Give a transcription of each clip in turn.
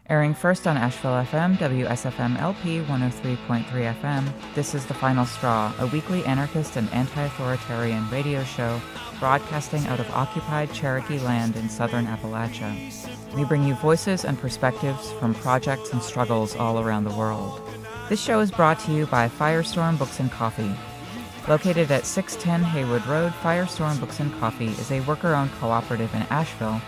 Airing first on Asheville FM, WSFM LP 103.3 FM, this is The Final Straw, a weekly anarchist and anti-authoritarian radio show broadcasting out of occupied Cherokee land in southern Appalachia. We bring you voices and perspectives from projects and struggles all around the world. This show is brought to you by Firestorm Books and Coffee. Located at 610 Haywood Road, Firestorm Books and Coffee is a worker-owned cooperative in Asheville,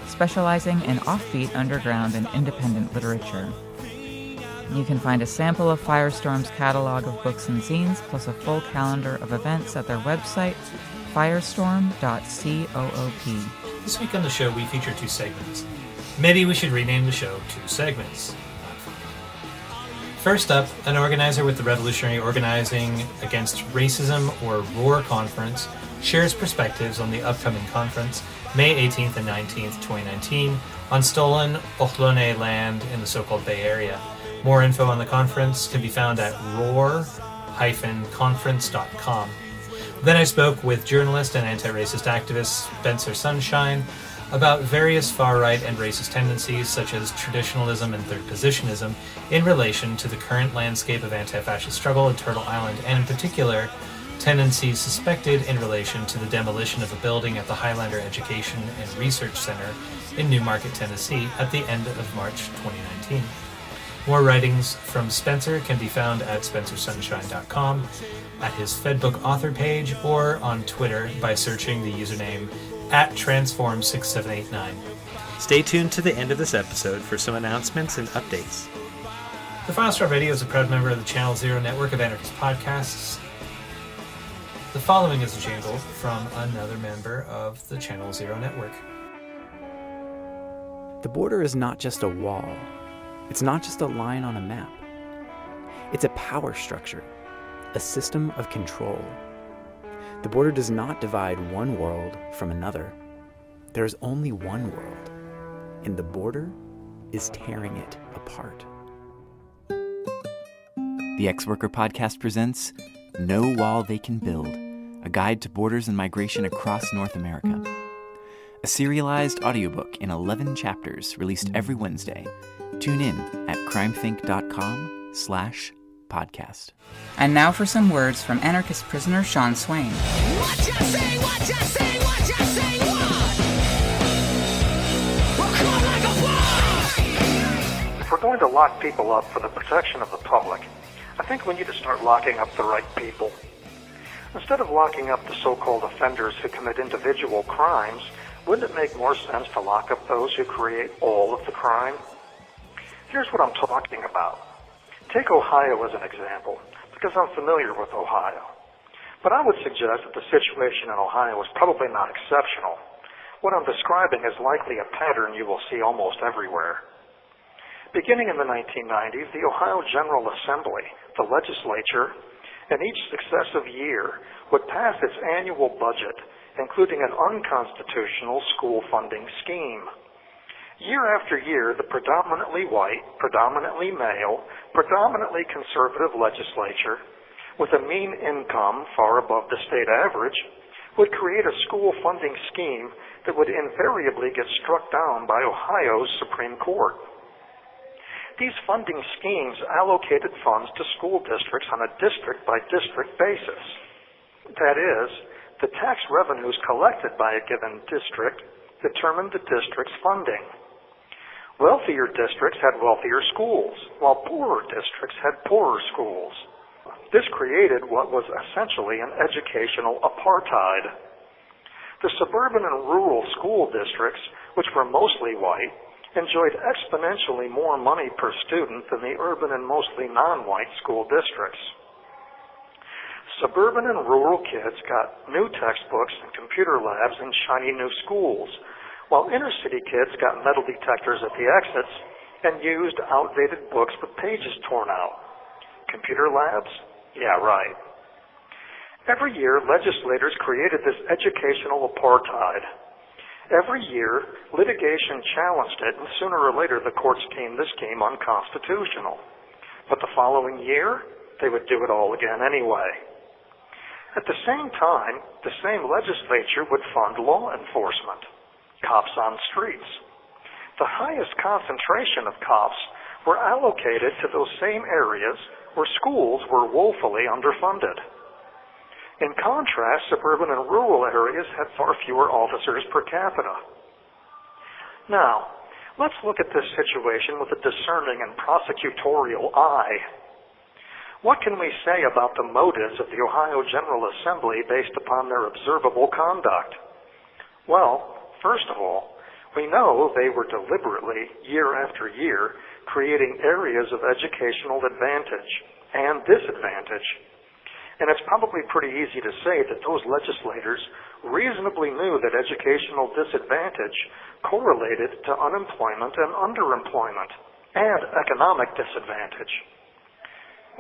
specializing in offbeat, underground, and independent literature. You can find a sample of Firestorm's catalog of books and zines, plus a full calendar of events at their website, firestorm.coop. This week on the show, we feature two segments. Maybe we should rename the show Two Segments. First up, an organizer with the Revolutionary Organizing Against Racism, or ROAR Conference, shares perspectives on the upcoming conference, May 18th and 19th, 2019, on stolen Ohlone land in the so-called Bay Area. More info on the conference can be found at roar-conference.com. Then I spoke with journalist and anti-racist activist Spencer Sunshine about various far-right and racist tendencies such as traditionalism and third-positionism in relation to the current landscape of anti-fascist struggle in Turtle Island, and in particular, tendencies suspected in relation to the demolition of a building at the Highlander Education and Research Center in Newmarket, Tennessee at the end of March 2019. More writings from Spencer can be found at spencersunshine.com, at his Fedbook author page, or on Twitter by searching the username @transform6789. Stay tuned to the end of this episode for some announcements and updates. The Final Straw Radio is a proud member of the Channel Zero network of anarchist podcasts. The following is a jingle from another member of the Channel Zero network. The border is not just a wall. It's not just a line on a map. It's a power structure, a system of control. The border does not divide one world from another. There is only one world, and the border is tearing it apart. The Ex-Worker Podcast presents No Wall They Can Build, a guide to borders and migration across North America. A serialized audiobook in 11 chapters released every Wednesday. Tune in at crimethink.com/podcast. And now for some words from anarchist prisoner Sean Swain. What you say, what you say, what you say, what? We're caught like a fly! If we're going to lock people up for the protection of the public, I think we need to start locking up the right people. Instead of locking up the so-called offenders who commit individual crimes, wouldn't it make more sense to lock up those who create all of the crime? Here's what I'm talking about. Take Ohio as an example, because I'm familiar with Ohio. But I would suggest that the situation in Ohio is probably not exceptional. What I'm describing is likely a pattern you will see almost everywhere. Beginning in the 1990s, the Ohio General Assembly, the legislature, in each successive year would pass its annual budget, including an unconstitutional school funding scheme. Year after year, the predominantly white, predominantly male, predominantly conservative legislature, with a mean income far above the state average, would create a school funding scheme that would invariably get struck down by Ohio's Supreme Court. These funding schemes allocated funds to school districts on a district-by-district basis. That is, the tax revenues collected by a given district determined the district's funding. Wealthier districts had wealthier schools, while poorer districts had poorer schools. This created what was essentially an educational apartheid. The suburban and rural school districts, which were mostly white, enjoyed exponentially more money per student than the urban and mostly non-white school districts. Suburban and rural kids got new textbooks and computer labs and shiny new schools, while inner-city kids got metal detectors at the exits and used outdated books with pages torn out. Computer labs? Yeah, right. Every year, legislators created this educational apartheid. Every year, litigation challenged it, and sooner or later the courts deemed this scheme unconstitutional. But the following year, they would do it all again anyway. At the same time, the same legislature would fund law enforcement, cops on streets. The highest concentration of cops were allocated to those same areas where schools were woefully underfunded. In contrast, suburban and rural areas had far fewer officers per capita. Now, let's look at this situation with a discerning and prosecutorial eye. What can we say about the motives of the Ohio General Assembly based upon their observable conduct? Well, first of all, we know they were deliberately, year after year, creating areas of educational advantage and disadvantage. And it's probably pretty easy to say that those legislators reasonably knew that educational disadvantage correlated to unemployment and underemployment and economic disadvantage.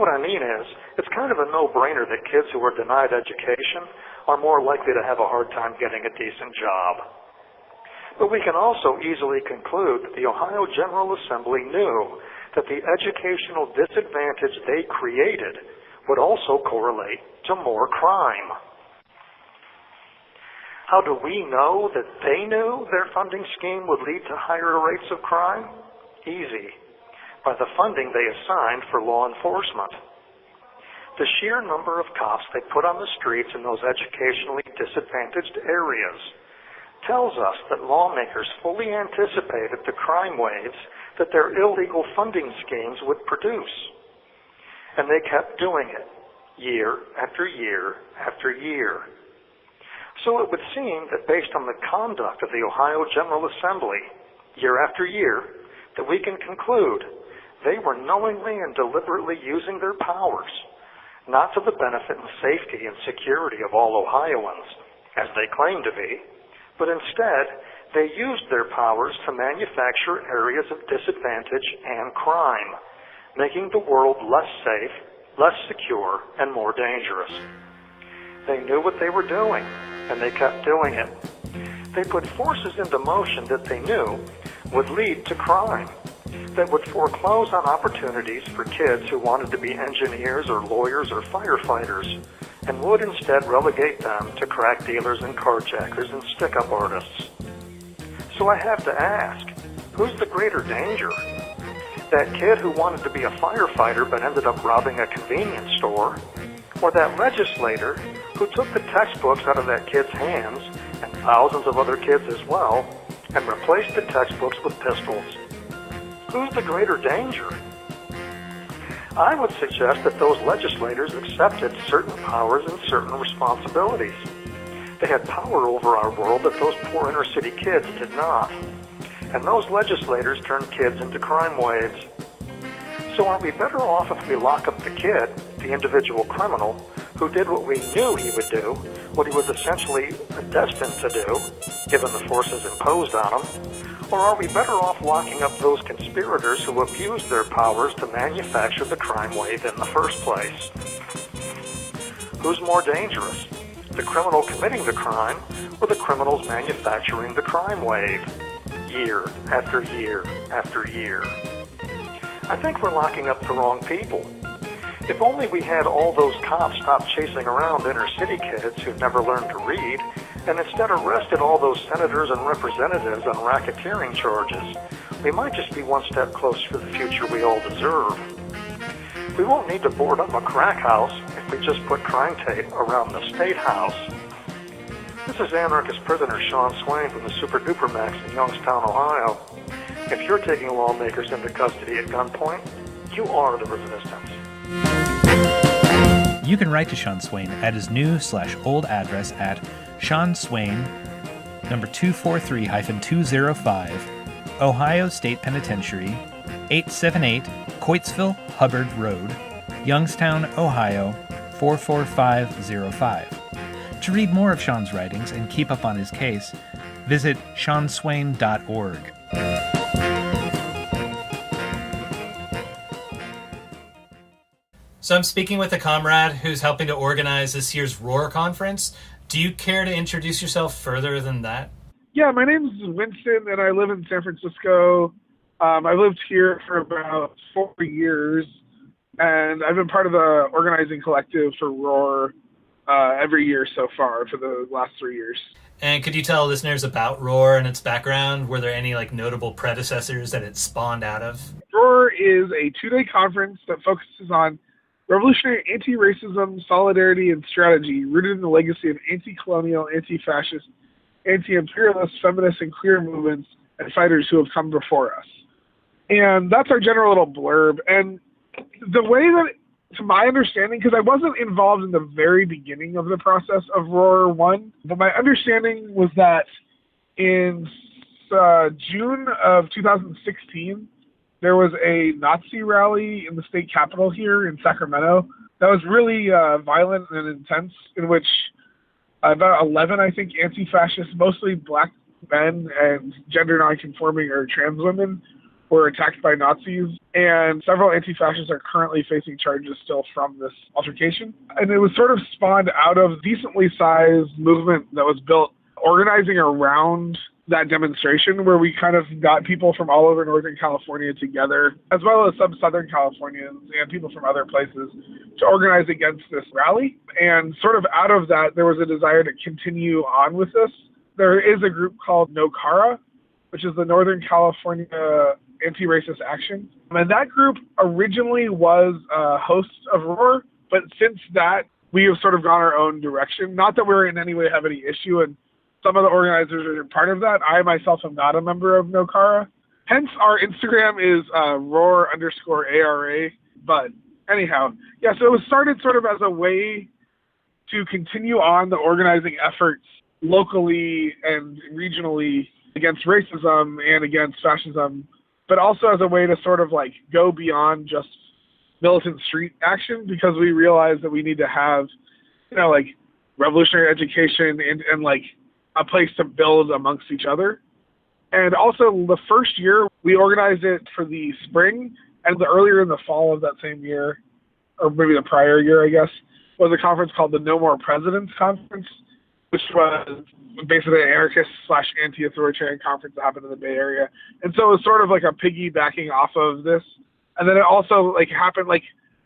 What I mean is, it's kind of a no-brainer that kids who are denied education are more likely to have a hard time getting a decent job. But we can also easily conclude that the Ohio General Assembly knew that the educational disadvantage they created would also correlate to more crime. How do we know that they knew their funding scheme would lead to higher rates of crime? Easy. By the funding they assigned for law enforcement. The sheer number of cops they put on the streets in those educationally disadvantaged areas tells us that lawmakers fully anticipated the crime waves that their illegal funding schemes would produce. And they kept doing it, year after year after year. So it would seem that based on the conduct of the Ohio General Assembly, year after year, that we can conclude they were knowingly and deliberately using their powers, not to the benefit and safety and security of all Ohioans, as they claim to be, but instead they used their powers to manufacture areas of disadvantage and crime, making the world less safe, less secure, and more dangerous. They knew what they were doing, and they kept doing it. They put forces into motion that they knew would lead to crime, that would foreclose on opportunities for kids who wanted to be engineers or lawyers or firefighters, and would instead relegate them to crack dealers and carjackers and stick-up artists. So I have to ask, who's the greater danger? That kid who wanted to be a firefighter but ended up robbing a convenience store, or that legislator who took the textbooks out of that kid's hands, and thousands of other kids as well, and replaced the textbooks with pistols? Who's the greater danger? I would suggest that those legislators accepted certain powers and certain responsibilities. They had power over our world that those poor inner city kids did not. And those legislators turned kids into crime waves. So are we better off if we lock up the kid, the individual criminal, who did what we knew he would do, what he was essentially destined to do, given the forces imposed on him? Or are we better off locking up those conspirators who abused their powers to manufacture the crime wave in the first place? Who's more dangerous? The criminal committing the crime, or the criminals manufacturing the crime wave? Year after year after year. I think we're locking up the wrong people. If only we had all those cops stop chasing around inner city kids who'd never learned to read, and instead arrested all those senators and representatives on racketeering charges, we might just be one step closer to the future we all deserve. We won't need to board up a crack house if we just put crime tape around the State House. This is anarchist prisoner Sean Swain from the Super Duper Max in Youngstown, Ohio. If you're taking lawmakers into custody at gunpoint, you are the resistance. You can write to Sean Swain at his new/old address at Sean Swain, number 243-205, Ohio State Penitentiary, 878 Coatesville Hubbard Road, Youngstown, Ohio, 44505. To read more of Sean's writings and keep up on his case, visit seanswain.org. So I'm speaking with a comrade who's helping to organize this year's Roar Conference. Do you care to introduce yourself further than that? Yeah, my name's Winston, and I live in San Francisco. I've lived here for about 4 years, and I've been part of the organizing collective for Roar every year so far for the last 3 years. And could you tell listeners about ROAR and its background? Were there any notable predecessors that it spawned out of? ROAR is a 2-day conference that focuses on revolutionary anti-racism, solidarity, and strategy rooted in the legacy of anti-colonial, anti-fascist, anti-imperialist, feminist, and queer movements and fighters who have come before us. And that's our general little blurb. And the way that, to my understanding, because I wasn't involved in the very beginning of the process of ROAR 1, but my understanding was that in June of 2016, there was a Nazi rally in the state capitol here in Sacramento that was really violent and intense, in which about 11, I think, anti-fascists, mostly black men and gender non-conforming or trans women, were attacked by Nazis, and several anti-fascists are currently facing charges still from this altercation. And it was sort of spawned out of a decently sized movement that was built organizing around that demonstration, where we kind of got people from all over Northern California together, as well as some Southern Californians and people from other places, to organize against this rally. And sort of out of that, there was a desire to continue on with this. There is a group called NOCARA, which is the Northern California Anti-Racist Action. And that group originally was hosts of ROAR, but since that, we have sort of gone our own direction. Not that we're in any way have any issue, and some of the organizers are part of that. I myself am not a member of NOCARA. Hence, our Instagram is ROAR_ARA. But anyhow, yeah, so it was started sort of as a way to continue on the organizing efforts locally and regionally against racism and against fascism, but also as a way to sort of go beyond just militant street action, because we realized that we need to have, revolutionary education and a place to build amongst each other. And also the first year we organized it for the spring, and earlier in the fall of that same year, or maybe the prior year, I guess, was a conference called the No More Presidents Conference, which was basically an anarchist/anti-authoritarian conference that happened in the Bay Area. And so it was sort of like a piggybacking off of this. And then it also happened,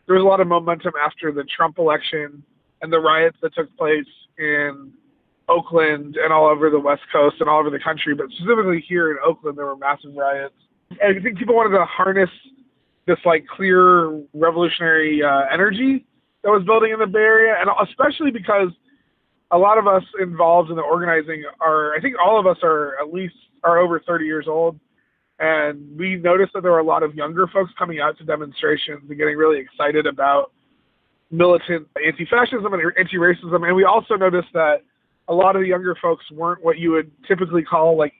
there was a lot of momentum after the Trump election and the riots that took place in Oakland and all over the West Coast and all over the country, but specifically here in Oakland, there were massive riots. And I think people wanted to harness this clear revolutionary energy that was building in the Bay Area, and especially because a lot of us involved in the organizing I think all of us are over 30 years old, and we noticed that there were a lot of younger folks coming out to demonstrations and getting really excited about militant anti-fascism and anti-racism. And we also noticed that a lot of the younger folks weren't what you would typically call white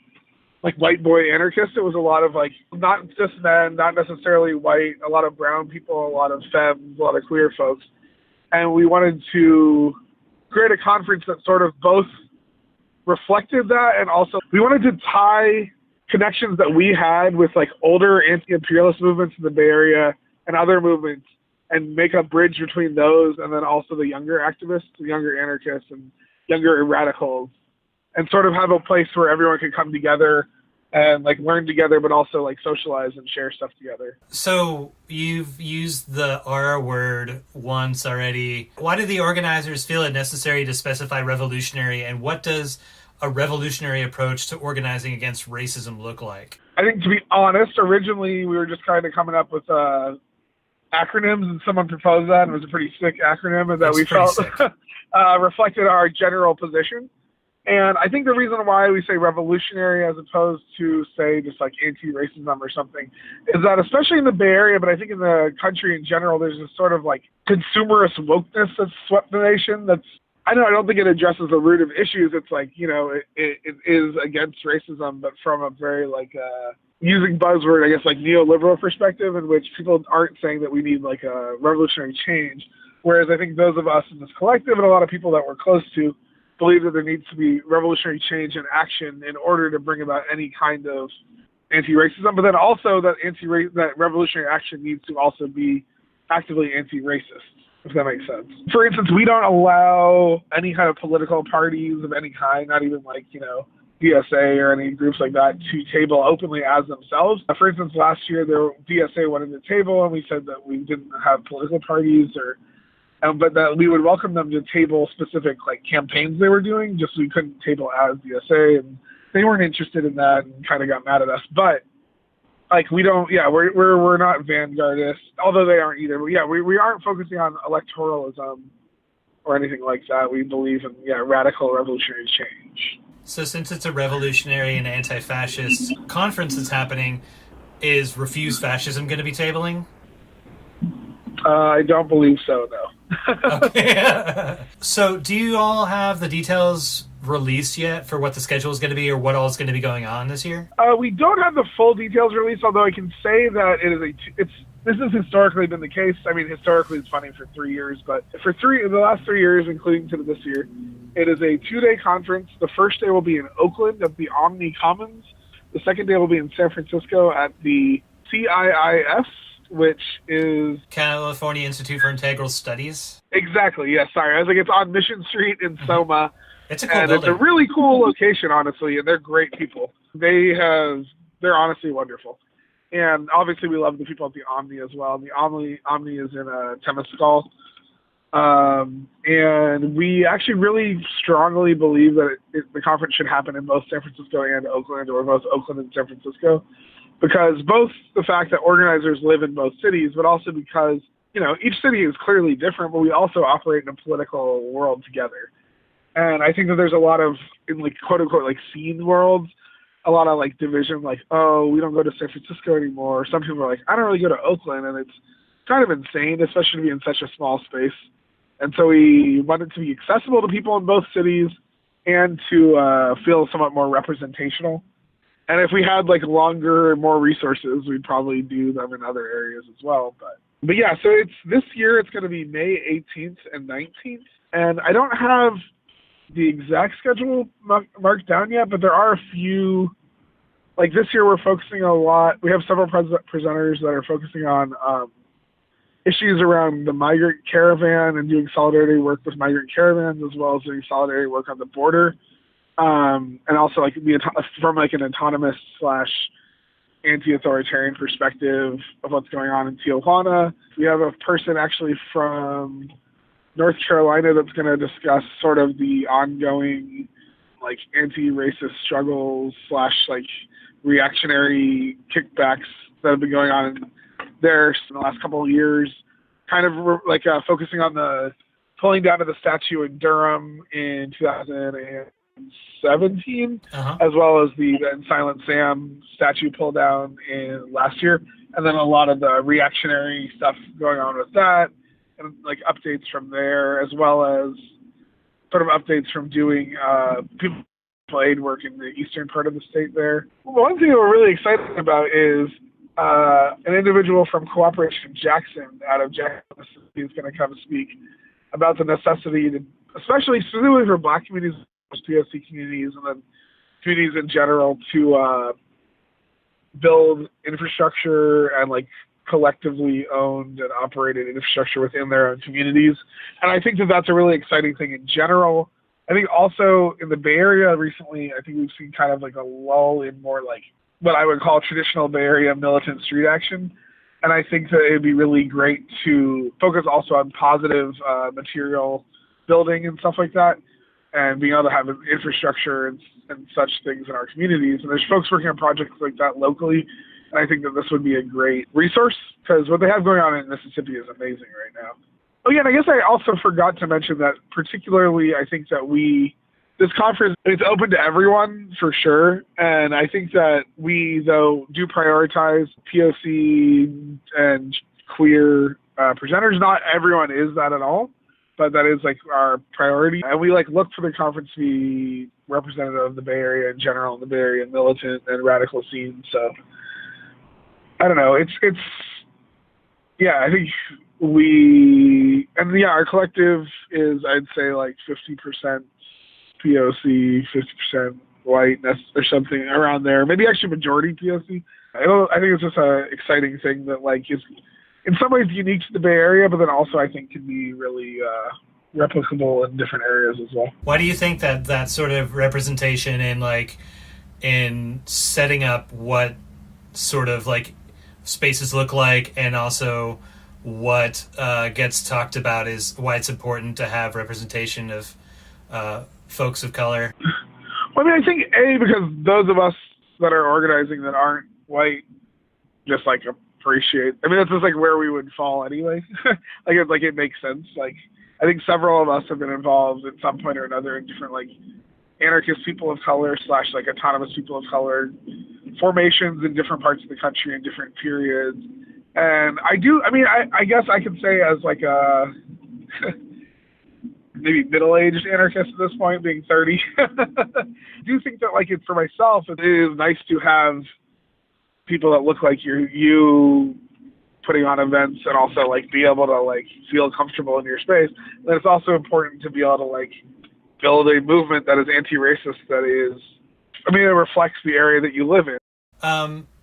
boy anarchists. It was a lot of not just men, not necessarily white, a lot of brown people, a lot of femmes, a lot of queer folks. And we wanted to create a conference that sort of both reflected that, and also we wanted to tie connections that we had with older anti-imperialist movements in the Bay Area and other movements, and make a bridge between those and then also the younger activists, the younger anarchists, and younger radicals, and sort of have a place where everyone can come together and learn together, but also socialize and share stuff together. So you've used the R word once already. Why did the organizers feel it necessary to specify revolutionary, and what does a revolutionary approach to organizing against racism look like? I think, to be honest, originally we were just kind of coming up with acronyms, and someone proposed that, and it was a pretty sick acronym, and that we felt reflected our general position. And I think the reason why we say revolutionary as opposed to, say, just anti-racism or something, is that especially in the Bay Area, but I think in the country in general, there's this sort of consumerist wokeness that's swept the nation. I don't think it addresses the root of issues. It's it is against racism, but from a very using buzzword, I guess, neoliberal perspective, in which people aren't saying that we need a revolutionary change. Whereas I think those of us in this collective and a lot of people that we're close to believe that there needs to be revolutionary change and action in order to bring about any kind of anti-racism, but then also that revolutionary action needs to also be actively anti-racist, if that makes sense. For instance, we don't allow any kind of political parties of any kind, not even DSA or any groups like that, to table openly as themselves. For instance, last year DSA wanted to table, and we said that we didn't have political parties or but that we would welcome them to table specific like campaigns they were doing, just so we couldn't table as the SA, and they weren't interested in that and kind of got mad at us. But like we're not vanguardists, although they aren't either. But yeah, we aren't focusing on electoralism or anything like that. We believe in radical revolutionary change. So since it's a revolutionary and anti-fascist conference that's happening, is Refuse Fascism going to be tabling? I don't believe so, no. Okay. So do you all have the details released yet for what the schedule is going to be or what all is going to be going on this year? We don't have the full details released, although I can say that this has historically been the case. I mean, historically it's funny for 3 years, but for the last 3 years, including to this year, it is a 2-day conference. The first day will be in Oakland at the Omni Commons. The second day will be in San Francisco at the CIIS, which is California Institute for Integral Studies. Exactly. Yes. Sorry, I was like, it's on Mission Street in Soma. It's a cool building. It's a really cool location, honestly, and they're great people. They're honestly wonderful. And obviously, we love the people at the Omni as well. The Omni is in Temescal. And we actually really strongly believe that the conference should happen in both San Francisco and Oakland, or both Oakland and San Francisco, because both the fact that organizers live in both cities, but also because, each city is clearly different, but we also operate in a political world together. And I think that there's a lot of, in like quote unquote, like scene worlds, a lot of like division, like, oh, we don't go to San Francisco anymore. Some people are like, I don't really go to Oakland, and it's kind of insane, especially to be in such a small space. And so we wanted to be accessible to people in both cities and to feel somewhat more representational. And if we had like longer, more resources, we'd probably do them in other areas as well. But yeah, so this year it's going to be May 18th and 19th. And I don't have the exact schedule marked down yet, but there are a few. Like this year we're focusing a lot. We have several presenters that are focusing on issues around the migrant caravan and doing solidarity work with migrant caravans, as well as doing solidarity work on the border, and also like from like an autonomous / anti-authoritarian perspective of what's going on in Tijuana. We have a person actually from North Carolina that's going to discuss sort of the ongoing like anti-racist struggles / like reactionary kickbacks that have been going on there in the last couple of years, kind of like focusing on the pulling down of the statue in Durham in 2017, as well as the Silent Sam statue pulled down in last year, and then a lot of the reactionary stuff going on with that, and like updates from there, as well as sort of updates from doing people aid work in the eastern part of the state there. One thing that we're really excited about is an individual from Cooperation Jackson out of Jackson, Mississippi, is going to come speak about the necessity to, especially specifically for Black communities, POC communities, and then communities in general, to build infrastructure and like collectively owned and operated infrastructure within their own communities. And I think that that's a really exciting thing in general. I think also in the Bay Area recently, I think we've seen kind of like a lull in more like what I would call traditional Bay Area militant street action. And I think that it'd be really great to focus also on positive material building and stuff like that, and being able to have infrastructure and such things in our communities. And there's folks working on projects like that locally. And I think that this would be a great resource, because what they have going on in Mississippi is amazing right now. Oh yeah, and I guess I also forgot to mention that particularly I think that this conference, it's open to everyone for sure. And I think that we, though, do prioritize POC and queer presenters. Not everyone is that at all, but that is like our priority. And we like look for the conference to be representative of the Bay Area in general, and the Bay Area militant and radical scene. So I don't know. It's yeah, I think our collective is, I'd say, like 50% POC, 50% white, or something around there. Maybe actually majority POC. I think it's just an exciting thing that like is in some ways unique to the Bay Area, but then also I think can be really replicable in different areas as well. Why do you think that sort of representation in setting up what sort of like spaces look like, and also what gets talked about is why it's important to have representation of folks of color? Well, I mean, I think because those of us that are organizing that aren't white just like appreciate. I mean, that's just like where we would fall anyway. It makes sense. Like, I think several of us have been involved at some point or another in different like anarchist people of color / like autonomous people of color formations in different parts of the country in different periods. And I guess I could say as like a maybe middle-aged anarchist at this point, being 30, I do think that like for myself, it is nice to have people that look like you putting on events and also like be able to like feel comfortable in your space. And it's also important to be able to like build a movement that is anti-racist, that is, it reflects the area that you live in.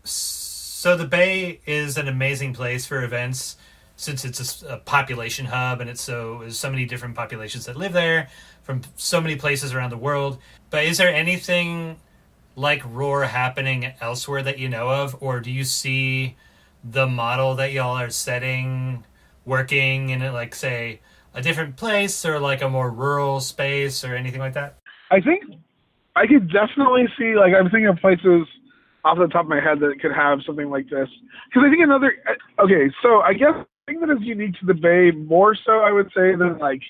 So the Bay is an amazing place for events since it's a population hub and there's so many different populations that live there from so many places around the world. But is there anything like Roar happening elsewhere that you know of, or do you see the model that y'all are setting working in like, say, a different place or like a more rural space or anything like that? I think I could definitely see, like, I'm thinking of places off the top of my head that could have something like this. Because I think so I guess the thing that is unique to the Bay more so, I would say, than like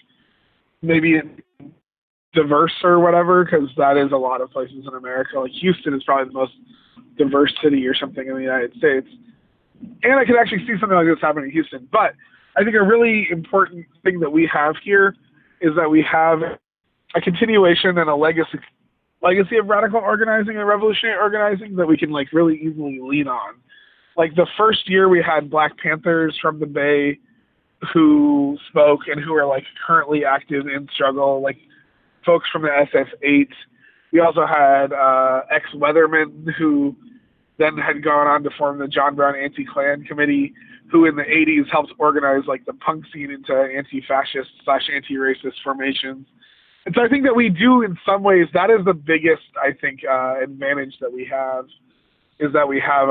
maybe diverse or whatever, because that is a lot of places in America. Like Houston is probably the most diverse city or something in the United States. And I could actually see something like this happening in Houston. But I think a really important thing that we have here is that we have a continuation and a legacy of radical organizing and revolutionary organizing that we can like really easily lean on. Like the first year we had Black Panthers from the Bay who spoke and who are like currently active in struggle, like folks from the SF8. We also had ex-weathermen who then had gone on to form the John Brown Anti-Klan Committee, who in the 80s helped organize like the punk scene into anti-fascist / anti-racist formations. And so I think that we do, in some ways, that is the biggest, I think, advantage that we have, is that we have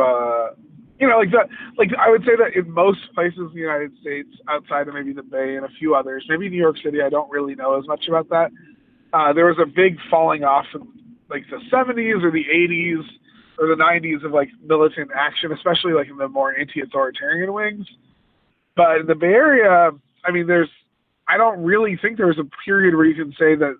I would say that in most places in the United States, outside of maybe the Bay and a few others, maybe New York City, I don't really know as much about that. There was a big falling off in like the 70s or the 80s or the 90s of like militant action, especially like in the more anti-authoritarian wings. But in the Bay Area, I don't really think there was a period where you can say that,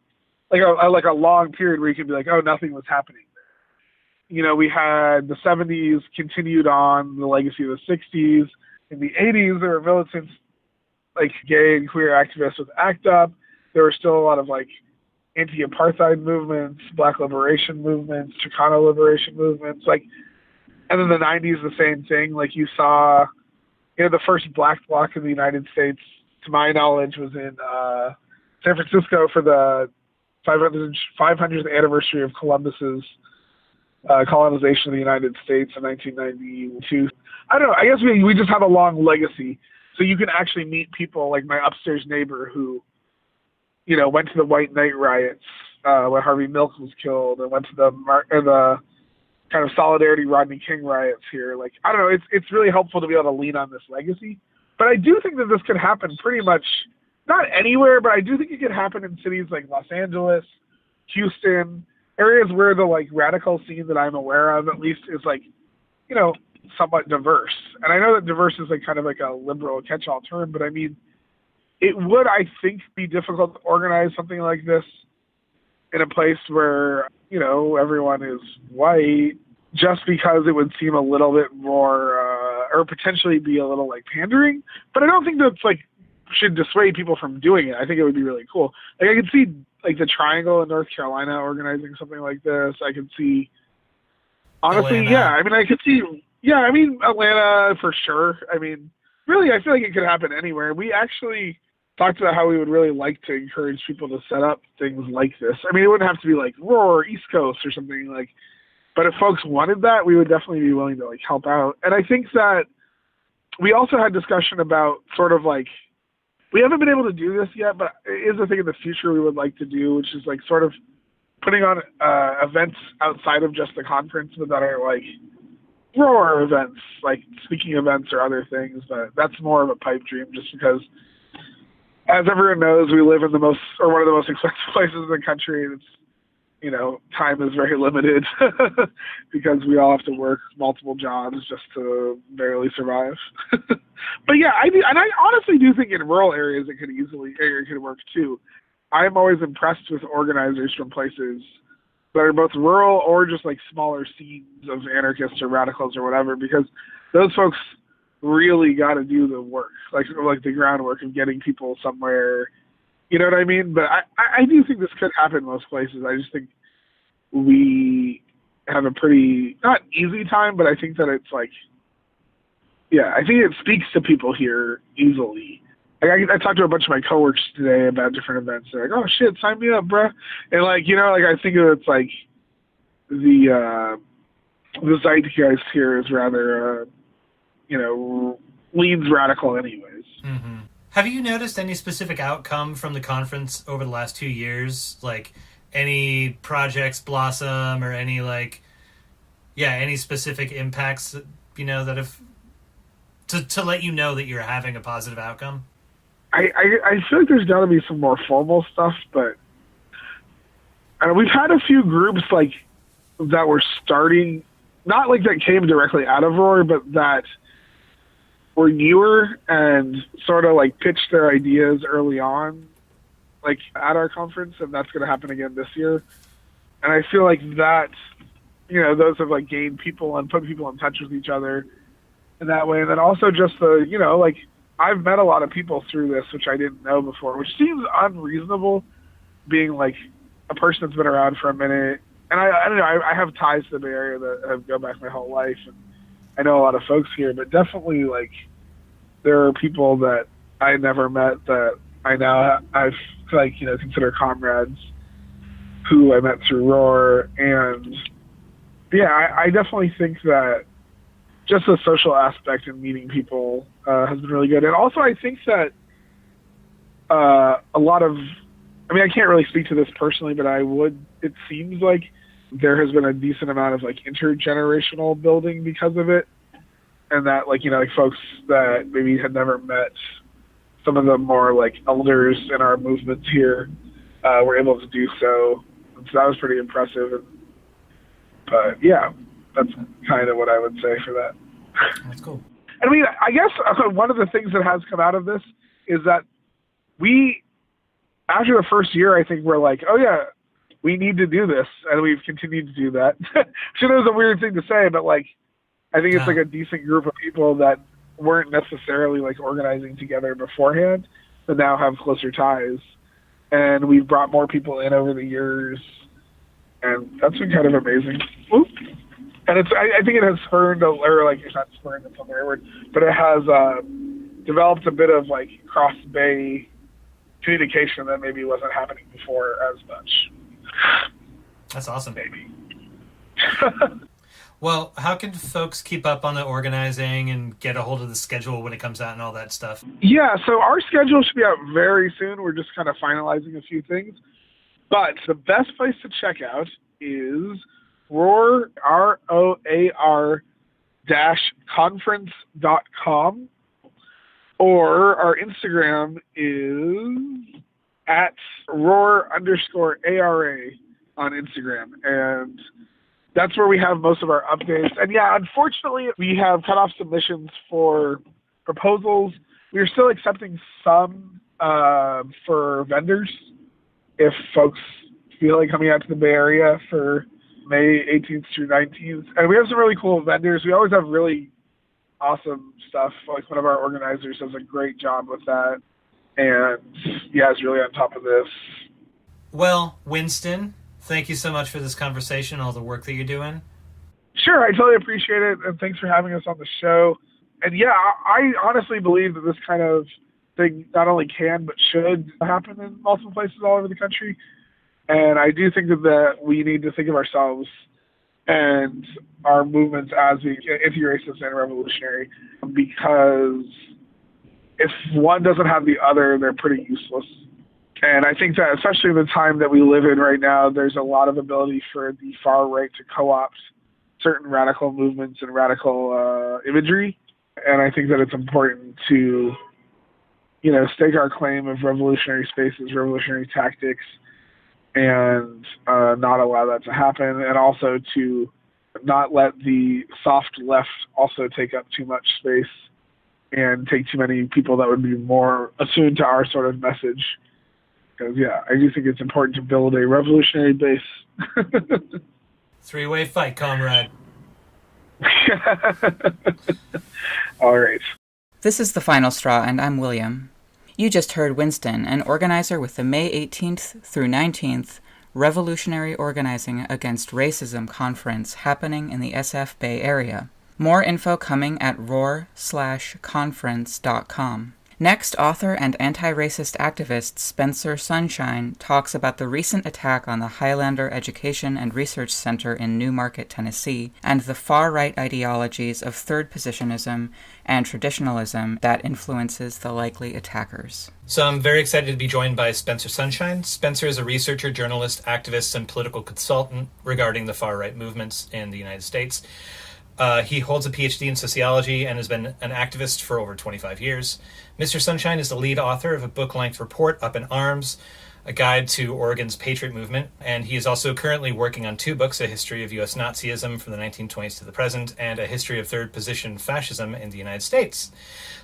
like a long period where you can be like, oh, nothing was happening there. You know, we had the 70s continued on the legacy of the 60s. In the 80s, there were militants like gay and queer activists with ACT UP. There were still a lot of like anti-apartheid movements, Black liberation movements, Chicano liberation movements, and then the 90s, the same thing. Like you saw, the first Black bloc in the United States, to my knowledge, was in San Francisco for the 500th anniversary of Columbus's colonization of the United States in 1992. I don't know. I guess we just have a long legacy. So you can actually meet people like my upstairs neighbor who, went to the White Night riots when Harvey Milk was killed, and went to the kind of Solidarity Rodney King riots here. Like, I don't know. It's really helpful to be able to lean on this legacy. But I do think that this could happen pretty much, not anywhere, but I do think it could happen in cities like Los Angeles, Houston, areas where the like radical scene that I'm aware of, at least, is like, somewhat diverse. And I know that diverse is like kind of like a liberal catch-all term, but it would, I think, be difficult to organize something like this in a place where, everyone is white, just because it would seem a little bit more, or potentially be a little like pandering. But I don't think that's like should dissuade people from doing it. I think it would be really cool. Like I could see like the Triangle in North Carolina organizing something like this. I could see, honestly, Atlanta. I could see, Atlanta for sure. Really, I feel like it could happen anywhere. We actually talked about how we would really like to encourage people to set up things like this. It wouldn't have to be like Roar, East Coast or something like. But if folks wanted that, we would definitely be willing to like help out. And I think that we also had discussion about sort of like, we haven't been able to do this yet, but it is a thing in the future we would like to do, which is like sort of putting on events outside of just the conference, but that are like Roar events, like speaking events or other things, but that's more of a pipe dream just because, as everyone knows, we live in one of the most expensive places in the country, and it's, time is very limited because we all have to work multiple jobs just to barely survive. But yeah, I honestly do think in rural areas it could work too. I'm always impressed with organizers from places that are both rural or just like smaller scenes of anarchists or radicals or whatever, because those folks really got to do the work, like the groundwork of getting people somewhere. You know what I mean? But I do think this could happen in most places. I just think we have a pretty, not easy time, but I think that it's like, I think it speaks to people here easily. Like I talked to a bunch of my coworkers today about different events. They're like, "Oh shit, sign me up, bruh." And I think it's like the zeitgeist here is rather, leans radical anyways. Mm-hmm. Have you noticed any specific outcome from the conference over the last 2 years? Like any projects blossom or any any specific impacts that, that have to let you know that you're having a positive outcome? I feel like there's got to be some more formal stuff, but we've had a few groups that were starting, not that came directly out of Roar, but that were newer and sort of pitched their ideas early on, at our conference, and that's going to happen again this year. And I feel like that, those have gained people and put people in touch with each other in that way. And then also just the, I've met a lot of people through this, which I didn't know before, which seems unreasonable, being a person that's been around for a minute. And I don't know, I have ties to the Bay Area that have gone back my whole life, and I know a lot of folks here, but definitely there are people that I never met that I now I've consider comrades who I met through Roar. And I definitely think that just the social aspect and meeting people has been really good. And also I think that a lot of, I can't really speak to this personally, but it seems like there has been a decent amount of intergenerational building because of it. And that folks that maybe had never met some of the more elders in our movements here were able to do so. And so that was pretty impressive. But that's kind of what I would say for that. That's cool. I guess one of the things that has come out of this is that after the first year, I think we're oh yeah, we need to do this, and we've continued to do that. Which is a weird thing to say, but I think it's a decent group of people that weren't necessarily organizing together beforehand, but now have closer ties. And we've brought more people in over the years, and that's been kind of amazing. Oop. And I think it has spurned, it's not spurned, it's not the right word, but it has developed a bit of cross-bay communication that maybe wasn't happening before as much. That's awesome. Maybe. Well, how can folks keep up on the organizing and get a hold of the schedule when it comes out and all that stuff? Yeah, so our schedule should be out very soon. We're just kind of finalizing a few things. But the best place to check out is Roar, ROAR -conference.com, or our Instagram is at Roar_ARA on Instagram. And that's where we have most of our updates. And unfortunately, we have cut off submissions for proposals. We are still accepting some for vendors if folks feel like coming out to the Bay Area for May 18th through 19th. And we have some really cool vendors. We always have really awesome stuff. One of our organizers does a great job with that. And is really on top of this. Well, Winston, thank you so much for this conversation, all the work that you're doing. Sure, I totally appreciate it, and thanks for having us on the show. And I honestly believe that this kind of thing not only can but should happen in multiple places all over the country. And I do think that we need to think of ourselves and our movements as being anti-racist and revolutionary, because if one doesn't have the other, they're pretty useless. And I think that, especially in the time that we live in right now, there's a lot of ability for the far right to co-opt certain radical movements and radical imagery. And I think that it's important to, stake our claim of revolutionary spaces, revolutionary tactics, and not allow that to happen, and also to not let the soft left also take up too much space and take too many people that would be more attuned to our sort of message. Because, I do think it's important to build a revolutionary base. Three-way fight, comrade. All right. This is The Final Straw, and I'm William. You just heard Winston, an organizer with the May 18th through 19th Revolutionary Organizing Against Racism conference happening in the SF Bay Area. More info coming at roar/conference.com. Next, author and anti-racist activist Spencer Sunshine talks about the recent attack on the Highlander Education and Research Center in Newmarket, Tennessee, and the far-right ideologies of third positionism and traditionalism that influences the likely attackers. So I'm very excited to be joined by Spencer Sunshine. Spencer is a researcher, journalist, activist, and political consultant regarding the far-right movements in the United States. He holds a PhD in sociology and has been an activist for over 25 years. Mr. Sunshine is the lead author of a book-length report, Up in Arms, a guide to Oregon's Patriot Movement, and he is also currently working on 2 books, A History of U.S. Nazism from the 1920s to the present, and A History of Third Position Fascism in the United States.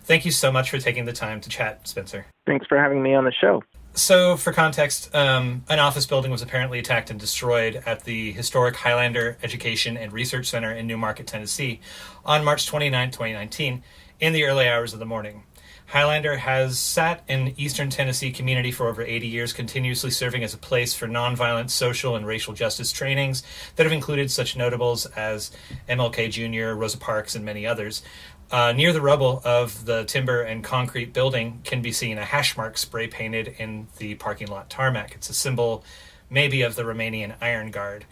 Thank you so much for taking the time to chat, Spencer. Thanks for having me on the show. So, for context, an office building was apparently attacked and destroyed at the historic Highlander Education and Research Center in Newmarket, Tennessee, on March 29, 2019, in the early hours of the morning. Highlander has sat in eastern Tennessee community for over 80 years, continuously serving as a place for nonviolent social and racial justice trainings that have included such notables as MLK Jr., Rosa Parks, and many others. Near the rubble of the timber and concrete building can be seen a hash mark spray painted in the parking lot tarmac. It's a symbol maybe of the Romanian Iron Guard.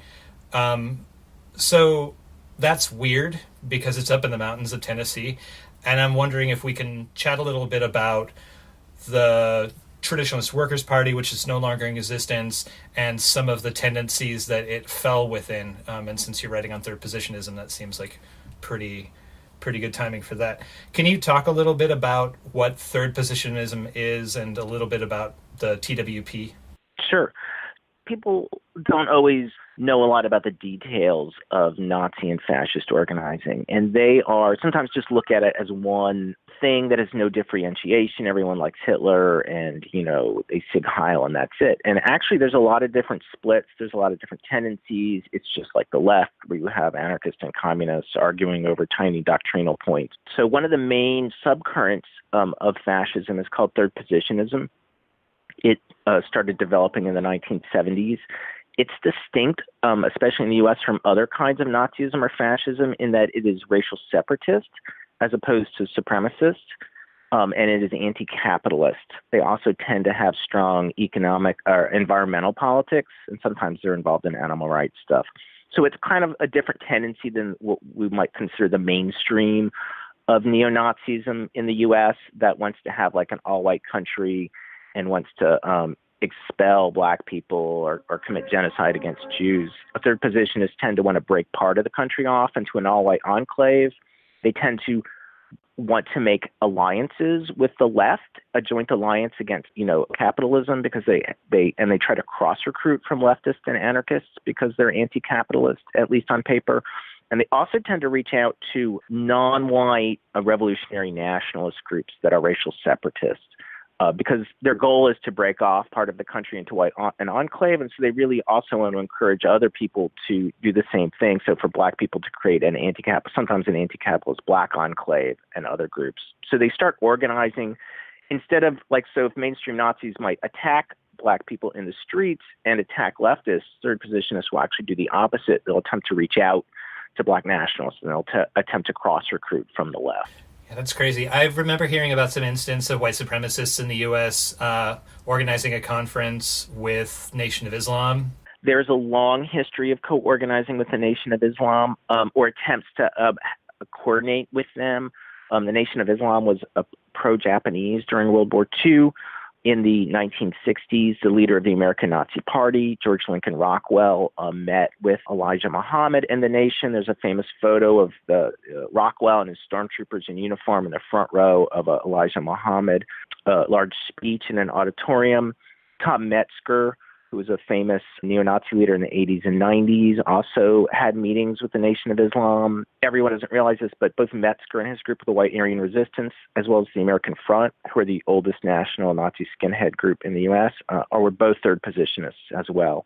So that's weird because it's up in the mountains of Tennessee. And I'm wondering if we can chat a little bit about the Traditionalist Workers' Party, which is no longer in existence, and some of the tendencies that it fell within. And since you're writing on third positionism, that seems like pretty good timing for that. Can you talk a little bit about what third positionism is and a little bit about the TWP? Sure. People don't always know a lot about the details of Nazi and fascist organizing, and they are sometimes just look at it as one thing that has no differentiation. Everyone likes Hitler, and they Sieg Heil, and that's it. And actually, there's a lot of different splits. There's a lot of different tendencies. It's just like the left, where you have anarchists and communists arguing over tiny doctrinal points. So one of the main subcurrents of fascism is called third positionism. It started developing in the 1970s. It's distinct, especially in the U.S., from other kinds of Nazism or fascism in that it is racial separatist as opposed to supremacist, and it is anti-capitalist. They also tend to have strong economic or environmental politics, and sometimes they're involved in animal rights stuff. So it's kind of a different tendency than what we might consider the mainstream of neo-Nazism in the U.S. that wants to have like an all-white country and wants to expel black people or commit genocide against Jews. A third positionists tend to want to break part of the country off into an all-white enclave. They tend to want to make alliances with the left, a joint alliance against, capitalism, because they try to cross-recruit from leftists and anarchists because they're anti-capitalist, at least on paper. And they also tend to reach out to non-white revolutionary nationalist groups that are racial separatists. Because their goal is to break off part of the country into an enclave, and so they really also want to encourage other people to do the same thing. So for black people to create sometimes an anti-capitalist black enclave and other groups. So they start organizing instead of if mainstream Nazis might attack black people in the streets and attack leftists, third positionists will actually do the opposite. They'll attempt to reach out to black nationalists, and they'll attempt to cross-recruit from the left. Yeah, that's crazy. I remember hearing about some instance of white supremacists in the U.S. Organizing a conference with Nation of Islam. There's a long history of co-organizing with the Nation of Islam or attempts to coordinate with them. The Nation of Islam was pro-Japanese during World War II. In the 1960s, the leader of the American Nazi Party, George Lincoln Rockwell, met with Elijah Muhammad and the nation. There's a famous photo of the Rockwell and his stormtroopers in uniform in the front row of Elijah Muhammad, a large speech in an auditorium. Tom Metzger, who was a famous neo-Nazi leader in the 80s and 90s, also had meetings with the Nation of Islam. Everyone doesn't realize this, but both Metzger and his group of the White Aryan Resistance, as well as the American Front, who are the oldest national Nazi skinhead group in the U.S., were both third positionists as well.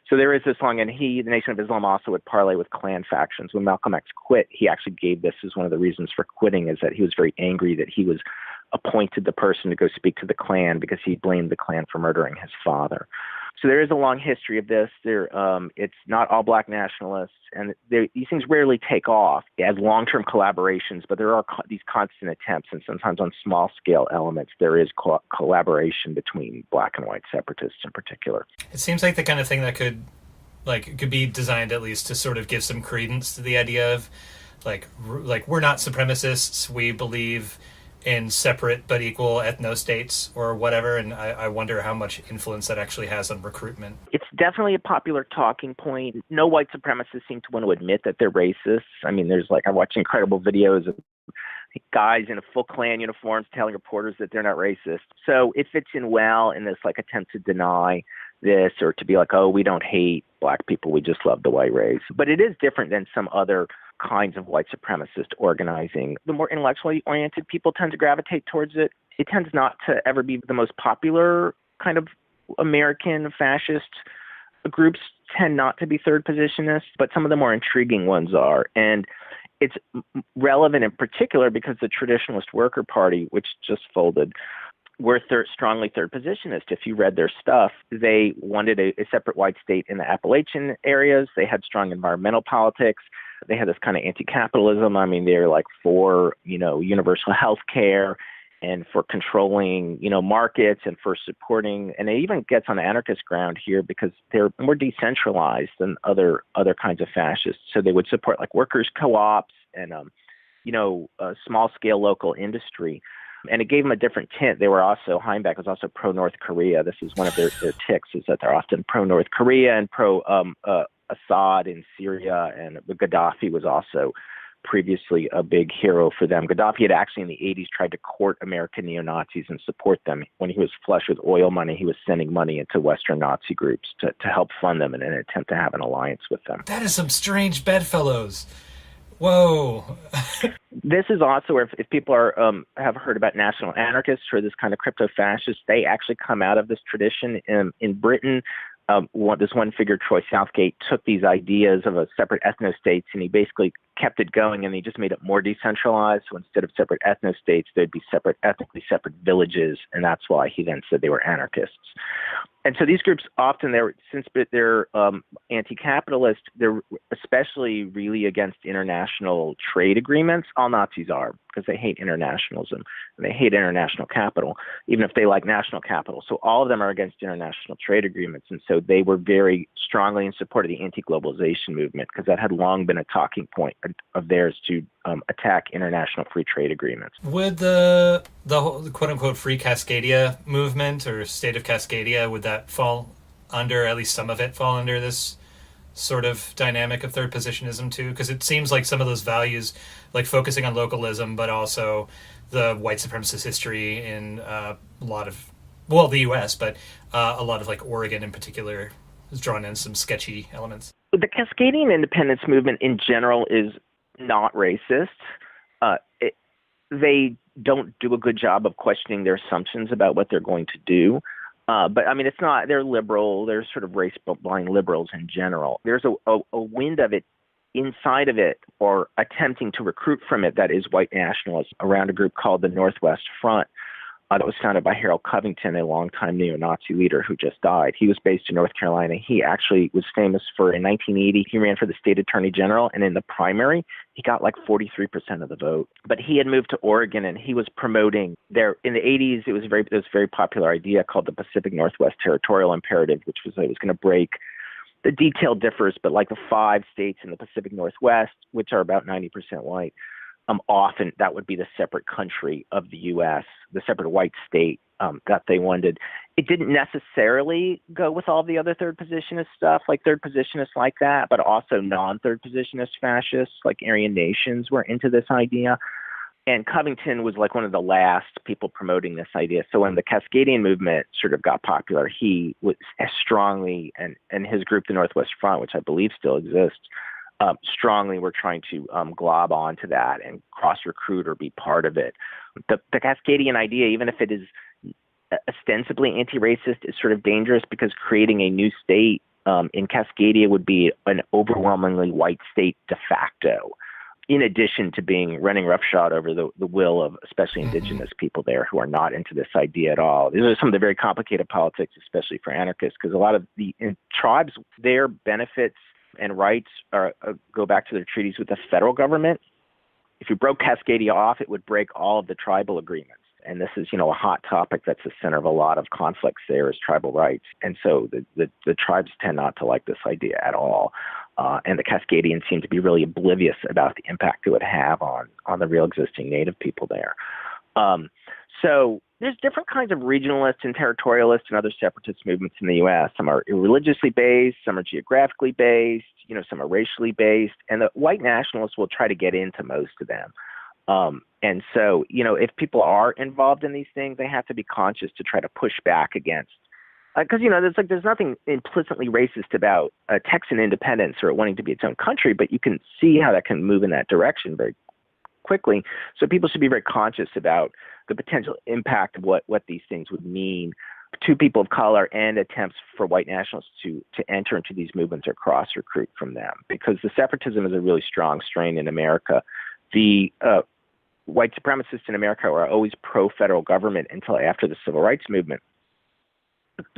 So there is this long, and the Nation of Islam also would parlay with Klan factions. When Malcolm X quit, he actually gave this as one of the reasons for quitting, is that he was very angry that he was appointed the person to go speak to the Klan because he blamed the Klan for murdering his father. So there is a long history of this. It's not all black nationalists, and these things rarely take off as long-term collaborations, but there are these constant attempts, and sometimes on small-scale elements, there is collaboration between black and white separatists in particular. It seems like the kind of thing that could be designed at least to sort of give some credence to the idea of, like we're not supremacists, we believe in separate but equal ethno-states or whatever, and I wonder how much influence that actually has on recruitment. It's definitely a popular talking point. No white supremacists seem to want to admit that they're racist. I mean, I watch incredible videos of guys in a full Klan uniforms telling reporters that they're not racist. So it fits in well in this attempt to deny this, or to be like, oh, we don't hate black people, we just love the white race. But it is different than some other kinds of white supremacist organizing. The more intellectually oriented people tend to gravitate towards it. It tends not to ever be the most popular kind of American fascist groups, tend not to be third positionists, but some of the more intriguing ones are. And it's relevant in particular because the Traditionalist Worker Party, which just folded, were strongly third positionist. If you read their stuff, they wanted a separate white state in the Appalachian areas. They had strong environmental politics. They had this kind of anti-capitalism. I mean, they're for, universal health care and for controlling, markets and for supporting, and it even gets on the anarchist ground here because they're more decentralized than other kinds of fascists. So they would support workers' co-ops and, small-scale local industry. And it gave them a different tint. They were also, Heimbach was also pro-North Korea. This is one of their tics, is that they're often pro-North Korea and pro-Assad in Syria. And Gaddafi was also previously a big hero for them. Gaddafi had actually in the 80s tried to court American neo-Nazis and support them. When he was flush with oil money, he was sending money into Western Nazi groups to help fund them in an attempt to have an alliance with them. That is some strange bedfellows. Whoa. This is also where if people have heard about national anarchists or this kind of crypto-fascists, they actually come out of this tradition. In Britain, this one figure, Troy Southgate, took these ideas of a separate ethno-states and he basically kept it going, and he just made it more decentralized. So instead of separate ethno-states, there'd be ethnically separate villages, and that's why he then said they were anarchists. And so these groups often, since they're anti-capitalist, they're especially really against international trade agreements. All Nazis are, because they hate internationalism and they hate international capital, even if they like national capital. So all of them are against international trade agreements. And so they were very strongly in support of the anti-globalization movement, because that had long been a talking point of theirs to attack international free trade agreements. Would the quote-unquote Free Cascadia movement or State of Cascadia, would that fall under, at least some of it fall under this sort of dynamic of third positionism too? Because it seems like some of those values, like focusing on localism, but also the white supremacist history in a lot of, the U.S., but a lot of Oregon in particular has drawn in some sketchy elements. The Cascadian independence movement in general is not racist. They don't do a good job of questioning their assumptions about what they're going to do. But I mean, it's not, they're liberal, they're sort of race-blind liberals in general. There's a wind of it inside of it, or attempting to recruit from it, that is white nationalists, around a group called the Northwest Front. That was founded by Harold Covington, a longtime neo-Nazi leader who just died. He was based in North Carolina. He actually was famous for, in 1980, he ran for the state attorney general, and in the primary, he got 43% of the vote. But he had moved to Oregon, and he was promoting there. In the 80s, it was a very popular idea called the Pacific Northwest Territorial Imperative, which was, it was going to break, the detail differs, but the 5 states in the Pacific Northwest, which are about 90% white, often that would be the separate country of the U.S., the separate white state that they wanted. It didn't necessarily go with all the other third positionist stuff, like third positionists like that, but also non-third positionist fascists like Aryan nations were into this idea. And Covington was like one of the last people promoting this idea. So when the Cascadian movement sort of got popular, he was as strongly, and his group, the Northwest Front, which I believe still exists, strongly were trying to glob onto that and cross-recruit or be part of it. The Cascadian idea, even if it is ostensibly anti-racist, is sort of dangerous because creating a new state in Cascadia would be an overwhelmingly white state de facto, in addition to running roughshod over the will of especially indigenous people there who are not into this idea at all. These are some of the very complicated politics, especially for anarchists, because a lot of the tribes, their benefits and rights go back to their treaties with the federal government. If you broke Cascadia off, it would break all of the tribal agreements. And this is, a hot topic that's the center of a lot of conflicts there is tribal rights. And so the tribes tend not to like this idea at all. And the Cascadians seem to be really oblivious about the impact it would have on the real existing native people there. So there's different kinds of regionalist and territorialist and other separatist movements in the U.S. Some are religiously based, some are geographically based, some are racially based, and the white nationalists will try to get into most of them. And so, if people are involved in these things, they have to be conscious to try to push back against, because, there's nothing implicitly racist about Texan independence or wanting to be its own country, but you can see how that can move in that direction very quickly. So people should be very conscious about the potential impact of what these things would mean to people of color and attempts for white nationalists to enter into these movements or cross-recruit from them, because the separatism is a really strong strain in America. The white supremacists in America were always pro-federal government until after the Civil Rights Movement.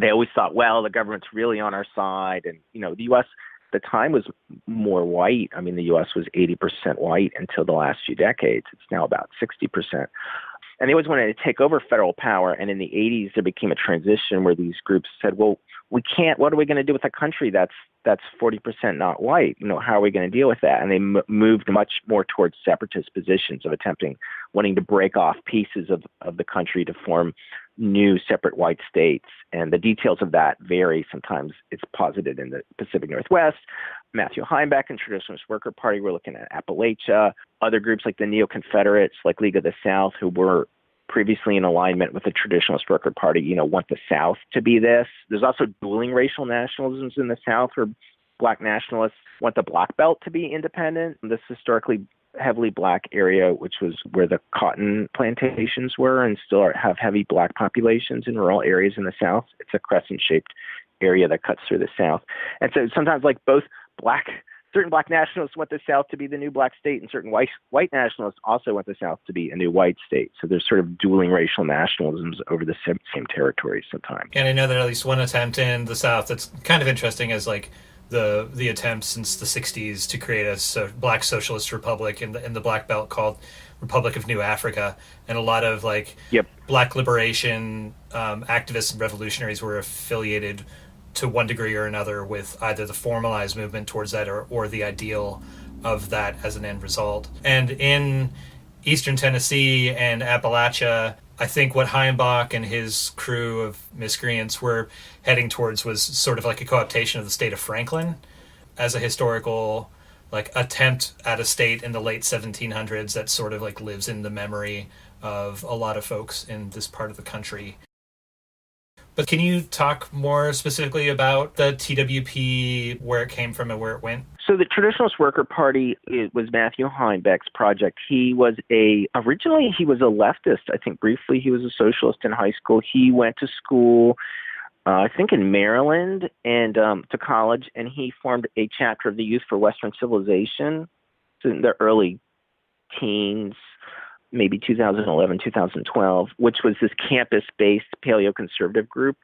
They always thought, well, the government's really on our side. And, the U.S. at the time was more white. I mean, the U.S. was 80% white until the last few decades. It's now about 60%. And they always wanted to take over federal power. And in the 80s, there became a transition where these groups said, well, we can't, what are we going to do with a country that's 40% not white? How are we going to deal with that? And they moved much more towards separatist positions of wanting to break off pieces of the country to form new separate white states. And the details of that vary. Sometimes it's posited in the Pacific Northwest. Matthew Heimbach and Traditionalist Worker Party were looking at Appalachia. Other groups like the Neo-Confederates, like League of the South, who were previously in alignment with the Traditionalist Worker Party, want the South to be this. There's also dueling racial nationalisms in the South where black nationalists want the Black Belt to be independent. This historically heavily black area, which was where the cotton plantations were and still have heavy black populations in rural areas in the South. It's a crescent-shaped area that cuts through the South. And so sometimes certain black nationalists want the South to be the new black state, and certain white nationalists also want the South to be a new white state. So there's sort of dueling racial nationalisms over the same territories sometimes. And I know that at least one attempt in the South that's kind of interesting is the attempt since the 60s to create a black socialist republic in the Black Belt called Republic of New Africa. And a lot of black liberation activists and revolutionaries were affiliated to one degree or another with either the formalized movement towards that or the ideal of that as an end result. And in Eastern Tennessee and Appalachia, I think what Heimbach and his crew of miscreants were heading towards was sort of like a co-optation of the state of Franklin as a historical attempt at a state in the late 1700s that sort of lives in the memory of a lot of folks in this part of the country. But can you talk more specifically about the TWP, where it came from and where it went? So the Traditionalist Worker Party was Matthew Heimbach's project. Originally he was a leftist. I think briefly he was a socialist in high school. He went to school, I think in Maryland, and to college, and he formed a chapter of the Youth for Western Civilization in the early teens, maybe 2011, 2012, which was this campus-based paleoconservative group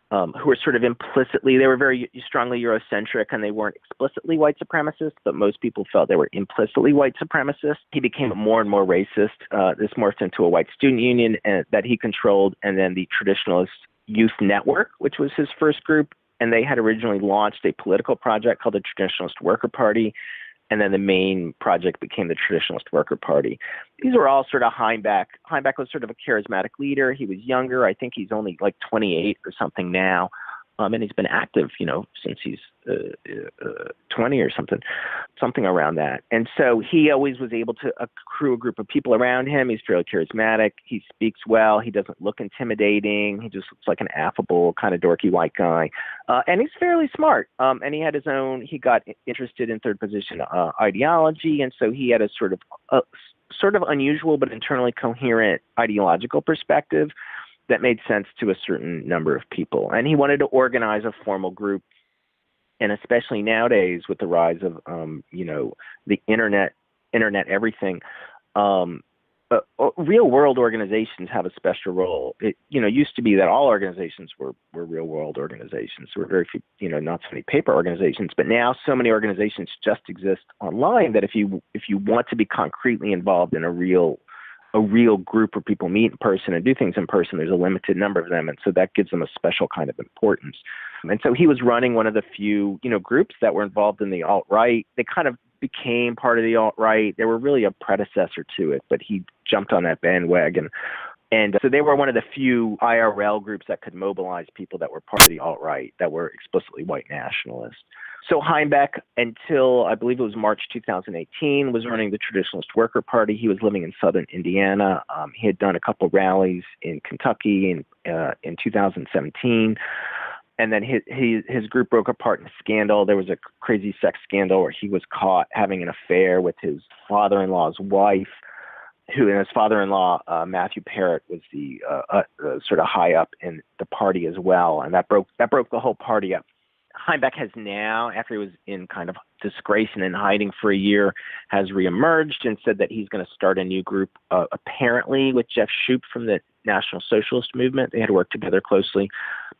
who were sort of they were very strongly Eurocentric, and they weren't explicitly white supremacists, but most people felt they were implicitly white supremacists. He became more and more racist. This morphed into a white student union that he controlled, and then the Traditionalist Youth Network, which was his first group, and they had originally launched a political project called the Traditionalist Worker Party. And then the main project became the Traditionalist Worker Party. These were all sort of Heimbach. Heimbach was sort of a charismatic leader. He was younger. I think he's only like 28 or something now. And he's been active, since he's 20 or something around that. And so he always was able to accrue a group of people around him. He's fairly charismatic. He speaks well. He doesn't look intimidating. He just looks like an affable, kind of dorky white guy. And he's fairly smart. And he had he got interested in third position ideology. And so he had a sort of unusual but internally coherent ideological perspective that made sense to a certain number of people. And he wanted to organize a formal group. And especially nowadays with the rise of, the internet everything, real world organizations have a special role. It, used to be that all organizations were real world organizations. There were very few, not so many paper organizations, but now so many organizations just exist online that if you want to be concretely involved in a real group where people meet in person and do things in person, there's a limited number of them. And so that gives them a special kind of importance. And so he was running one of the few, groups that were involved in the alt-right. They kind of became part of the alt-right. They were really a predecessor to it, but he jumped on that bandwagon. And so they were one of the few IRL groups that could mobilize people that were part of the alt-right, that were explicitly white nationalists. So Heimbach, until I believe it was March 2018, was running the Traditionalist Worker Party. He was living in southern Indiana. He had done a couple rallies in Kentucky in 2017. And then his group broke apart in a scandal. There was a crazy sex scandal where he was caught having an affair with his father-in-law's wife, and his father-in-law, Matthew Parrott, was the sort of high up in the party as well. And that broke the whole party up. Heimbach has now, after he was in kind of disgrace and in hiding for a year, has reemerged and said that he's going to start a new group, apparently with Jeff Shoup from the National Socialist Movement. They had worked together closely.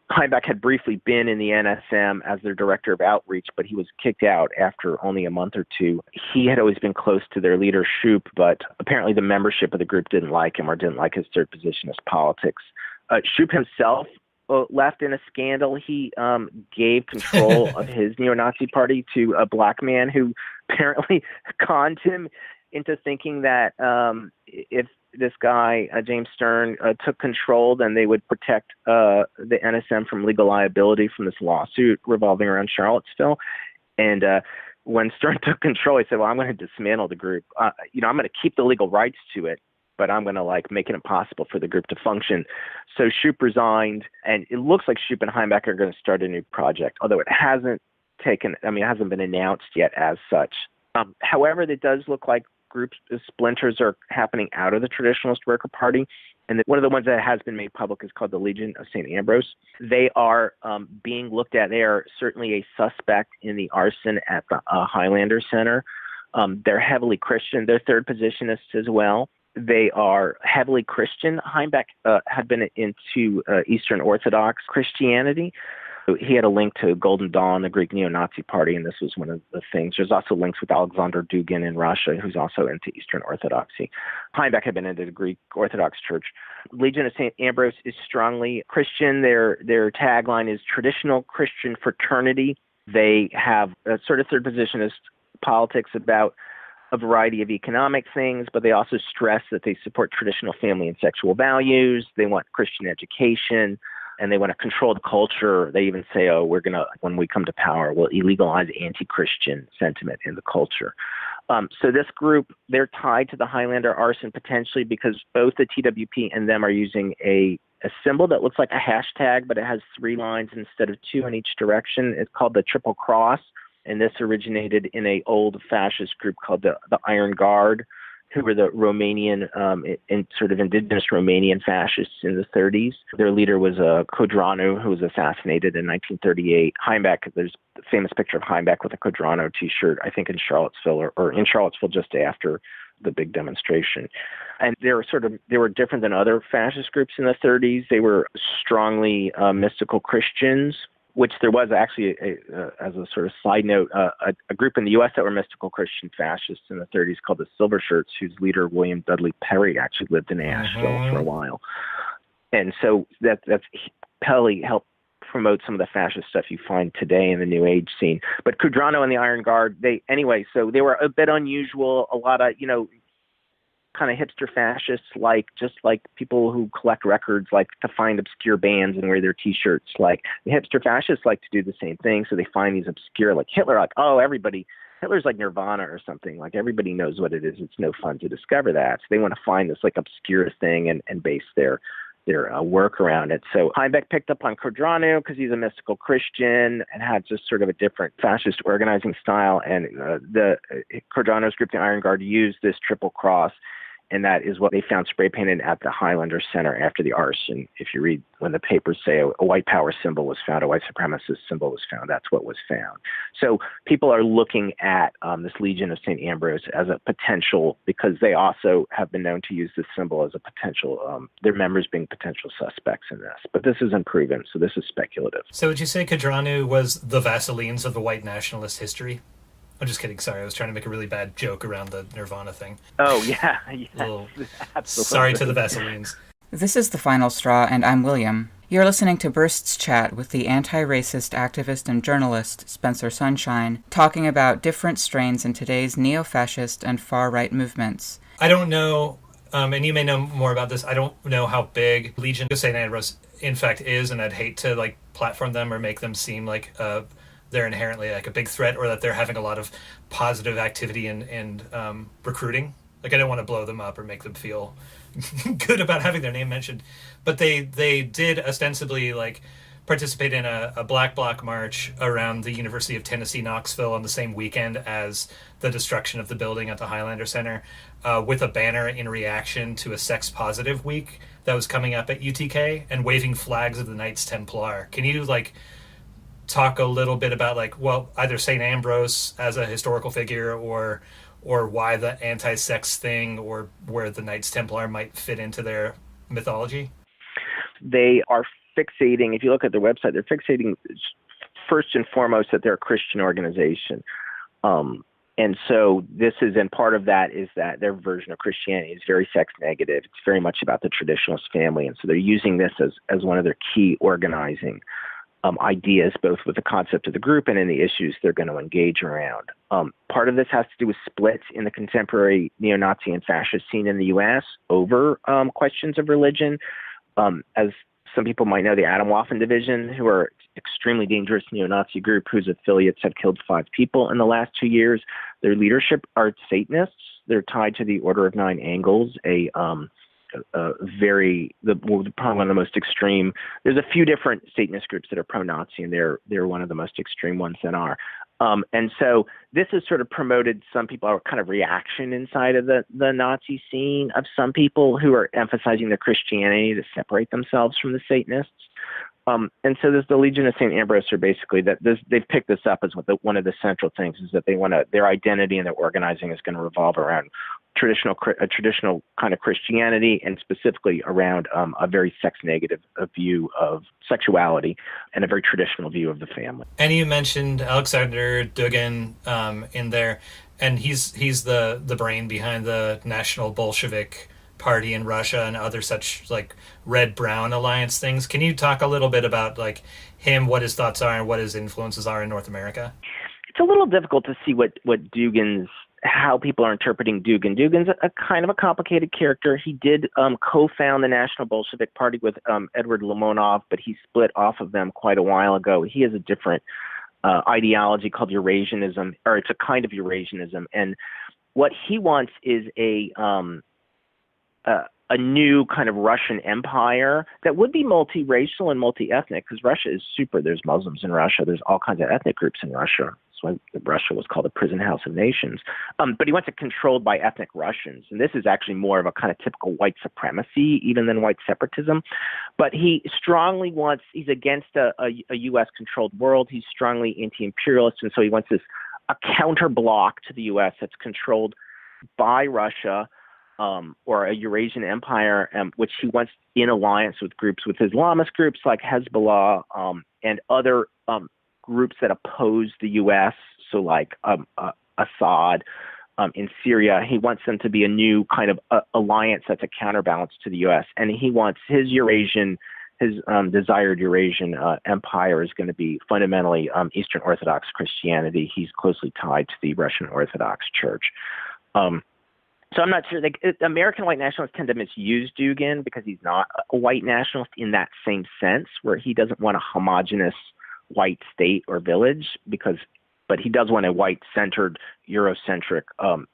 Heimbach had briefly been in the NSM as their director of outreach, but he was kicked out after only a month or two. He had always been close to their leader, Shoup, but apparently the membership of the group didn't like him or didn't like his third positionist politics. Shoup himself left in a scandal. He gave control of his neo-Nazi party to a black man who apparently conned him into thinking that if this guy, James Stern, took control, then they would protect the NSM from legal liability from this lawsuit revolving around Charlottesville. And when Stern took control, he said, well, I'm going to dismantle the group. I'm going to keep the legal rights to it, but I'm going to make it impossible for the group to function. So Shoup resigned, and it looks like Shoup and Heimbach are going to start a new project, although it hasn't been announced yet as such. However, it does look like splinters are happening out of the Traditionalist Worker Party. And one of the ones that has been made public is called the Legion of St. Ambrose. They are being looked at. They are certainly a suspect in the arson at the Highlander Center. They're heavily Christian. They're third positionists as well. They are heavily Christian. Heimbach had been into Eastern Orthodox Christianity. He had a link to Golden Dawn, the Greek neo-Nazi party, and this was one of the things. There's also links with Alexander Dugin in Russia, who's also into Eastern Orthodoxy. Heimbach had been into the Greek Orthodox Church. Legion of St. Ambrose is strongly Christian. Their tagline is traditional Christian fraternity. They have a sort of third positionist politics about a variety of economic things, but they also stress that they support traditional family and sexual values. They want Christian education, and they want to control the culture. They even say, when we come to power, we'll illegalize anti-Christian sentiment in the culture. So this group, they're tied to the Highlander arson potentially because both the TWP and them are using a symbol that looks like a hashtag, but it has 3 lines instead of 2 in each direction. It's called the Triple Cross. And this originated in an old fascist group called the Iron Guard, who were the Romanian, sort of indigenous Romanian fascists in the 30s. Their leader was Codranu, who was assassinated in 1938. Heimbach, there's a famous picture of Heimbach with a Codranu T-shirt, I think in Charlottesville, or in Charlottesville just after the big demonstration. And they were different than other fascist groups in the 30s. They were strongly mystical Christians, which there was actually, as a sort of side note, a group in the U.S. that were mystical Christian fascists in the 30s called the Silver Shirts, whose leader, William Dudley Perry, actually lived in Asheville for a while. And so that's Pelly helped promote some of the fascist stuff you find today in the New Age scene. But Cudrano and the Iron Guard, so they were a bit unusual. A lot of, kind of hipster fascists, just like people who collect records, like to find obscure bands and wear their T-shirts. Like the hipster fascists like to do the same thing, so they find these obscure, like Hitler. Like, oh, Hitler's like Nirvana or something. Like everybody knows what it is. It's no fun to discover that. So they want to find this like obscure thing and base their work around it. So Heimbach picked up on Cudrano because he's a mystical Christian and had just sort of a different fascist organizing style. And Cudrano's group, the Iron Guard, used this triple cross. And that is what they found spray painted at the Highlander Center after the arson. If you read when the papers say a white power symbol was found, a white supremacist symbol was found, that's what was found. So people are looking at this Legion of St. Ambrose as a potential, because they also have been known to use this symbol as a potential, their members being potential suspects in this. But this isn't proven, so this is speculative. So would you say Cudrano was the Vaselines of the white nationalist history? I'm just kidding. Sorry, I was trying to make a really bad joke around the Nirvana thing. Oh, yeah. Absolutely. Sorry to the Vaselines. This is The Final Straw, and I'm William. You're listening to Burst's chat with the anti-racist activist and journalist Spencer Sunshine, talking about different strains in today's neo-fascist and far-right movements. I don't know, and you may know more about this, I don't know how big Legion of St. Ambrose in fact is, and I'd hate to platform them or make them seem like they're inherently like a big threat, or that they're having a lot of positive activity and recruiting. I don't want to blow them up or make them feel good about having their name mentioned. But they did ostensibly participate in a Black Bloc march around the University of Tennessee, Knoxville on the same weekend as the destruction of the building at the Highlander Center, with a banner in reaction to a sex positive week that was coming up at UTK, and waving flags of the Knights Templar. Can you talk a little bit about either St. Ambrose as a historical figure or why the anti-sex thing, or where the Knights Templar might fit into their mythology? They are fixating, if you look at their website, they're fixating first and foremost that they're a Christian organization. And so and part of that is that their version of Christianity is very sex negative. It's very much about the traditionalist family. And so they're using this as one of their key organizing ideas, both with the concept of the group and in the issues they're going to engage around. Part of this has to do with splits in the contemporary neo-Nazi and fascist scene in the U.S. over questions of religion. As some people might know, the Atomwaffen Division, who are extremely dangerous neo-Nazi group whose affiliates have killed 5 people in the last 2 years, their leadership are Satanists. They're tied to the Order of Nine Angles, probably one of the most extreme. There's a few different Satanist groups that are pro-Nazi, and they're one of the most extreme ones that are. And so this has sort of promoted some people are kind of reaction inside of the Nazi scene of some people who are emphasizing their Christianity to separate themselves from the Satanists. And so the Legion of St. Ambrose are basically they've picked this up as one of the central things is that their identity and their organizing is going to revolve around a traditional kind of Christianity, and specifically around a very sex negative view of sexuality and a very traditional view of the family. And you mentioned Alexander Dugin in there, and he's the brain behind the National Bolshevik Party in Russia and other such red-brown alliance things. Can you talk a little bit about him, what his thoughts are, and what his influences are in North America? It's a little difficult to see how people are interpreting Dugin. Dugin's a kind of a complicated character. He did co-found the National Bolshevik Party with Edward Limonov, but he split off of them quite a while ago. He has a different ideology called Eurasianism, or it's a kind of Eurasianism. And what he wants is a new kind of Russian empire that would be multiracial and multi-ethnic, because Russia is there's Muslims in Russia. There's all kinds of ethnic groups in Russia. That's why Russia was called the prison house of nations. But he wants it controlled by ethnic Russians. And this is actually more of a kind of typical white supremacy, even than white separatism. But he strongly he's against a U.S.-controlled world. He's strongly anti-imperialist. And so he wants a counter bloc to the U.S. that's controlled by Russia, or a Eurasian empire, which he wants in alliance with Islamist groups like Hezbollah and other groups that oppose the U.S., so like Assad in Syria. He wants them to be a new kind of alliance that's a counterbalance to the U.S., and he wants his Eurasian his desired Eurasian empire is going to be fundamentally Eastern Orthodox Christianity. He's closely tied to the Russian Orthodox Church. So I'm not sure. American white nationalists tend to misuse Dugin because he's not a white nationalist in that same sense, where he doesn't want a homogenous white state or village, but he does want a white-centered, Eurocentric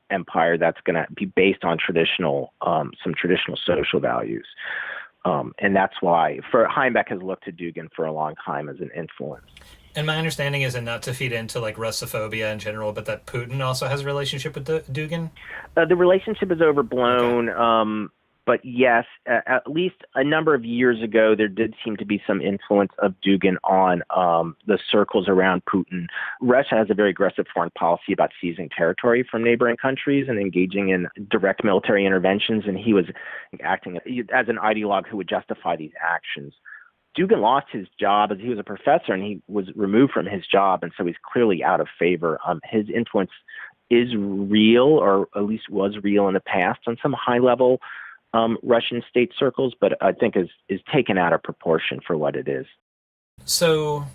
empire that's going to be based on some traditional social values. And that's why Heimbach has looked to Dugin for a long time as an influence. And my understanding is, and not to feed into like Russophobia in general, but that Putin also has a relationship with Dugin? The relationship is overblown. Okay. But yes, at least a number of years ago, there did seem to be some influence of Dugin on the circles around Putin. Russia has a very aggressive foreign policy about seizing territory from neighboring countries and engaging in direct military interventions, and he was acting as an ideologue who would justify these actions. Dugin lost his job as he was a professor, and he was removed from his job, and so he's clearly out of favor. His influence is real, or at least was real in the past on some high-level Russian state circles, but I think is taken out of proportion for what it is. So,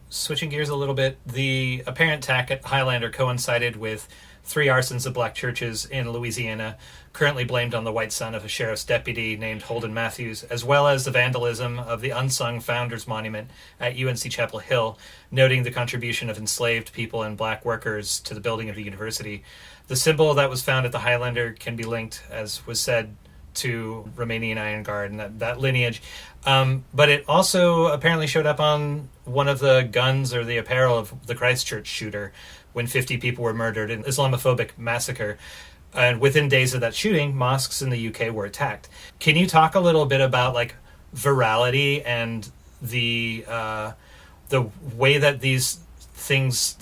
switching gears a little bit, the apparent attack at Highlander coincided with 3 arsons of black churches in Louisiana, currently blamed on the white son of a sheriff's deputy named Holden Matthews, as well as the vandalism of the unsung Founders Monument at UNC Chapel Hill, noting the contribution of enslaved people and black workers to the building of the university. The symbol that was found at the Highlander can be linked, as was said, to Romanian Iron Guard and that lineage. But it also apparently showed up on one of the guns or the apparel of the Christchurch shooter when 50 people were murdered in Islamophobic massacre. And within days of that shooting, mosques in the UK were attacked. Can you talk a little bit about like virality and the way that these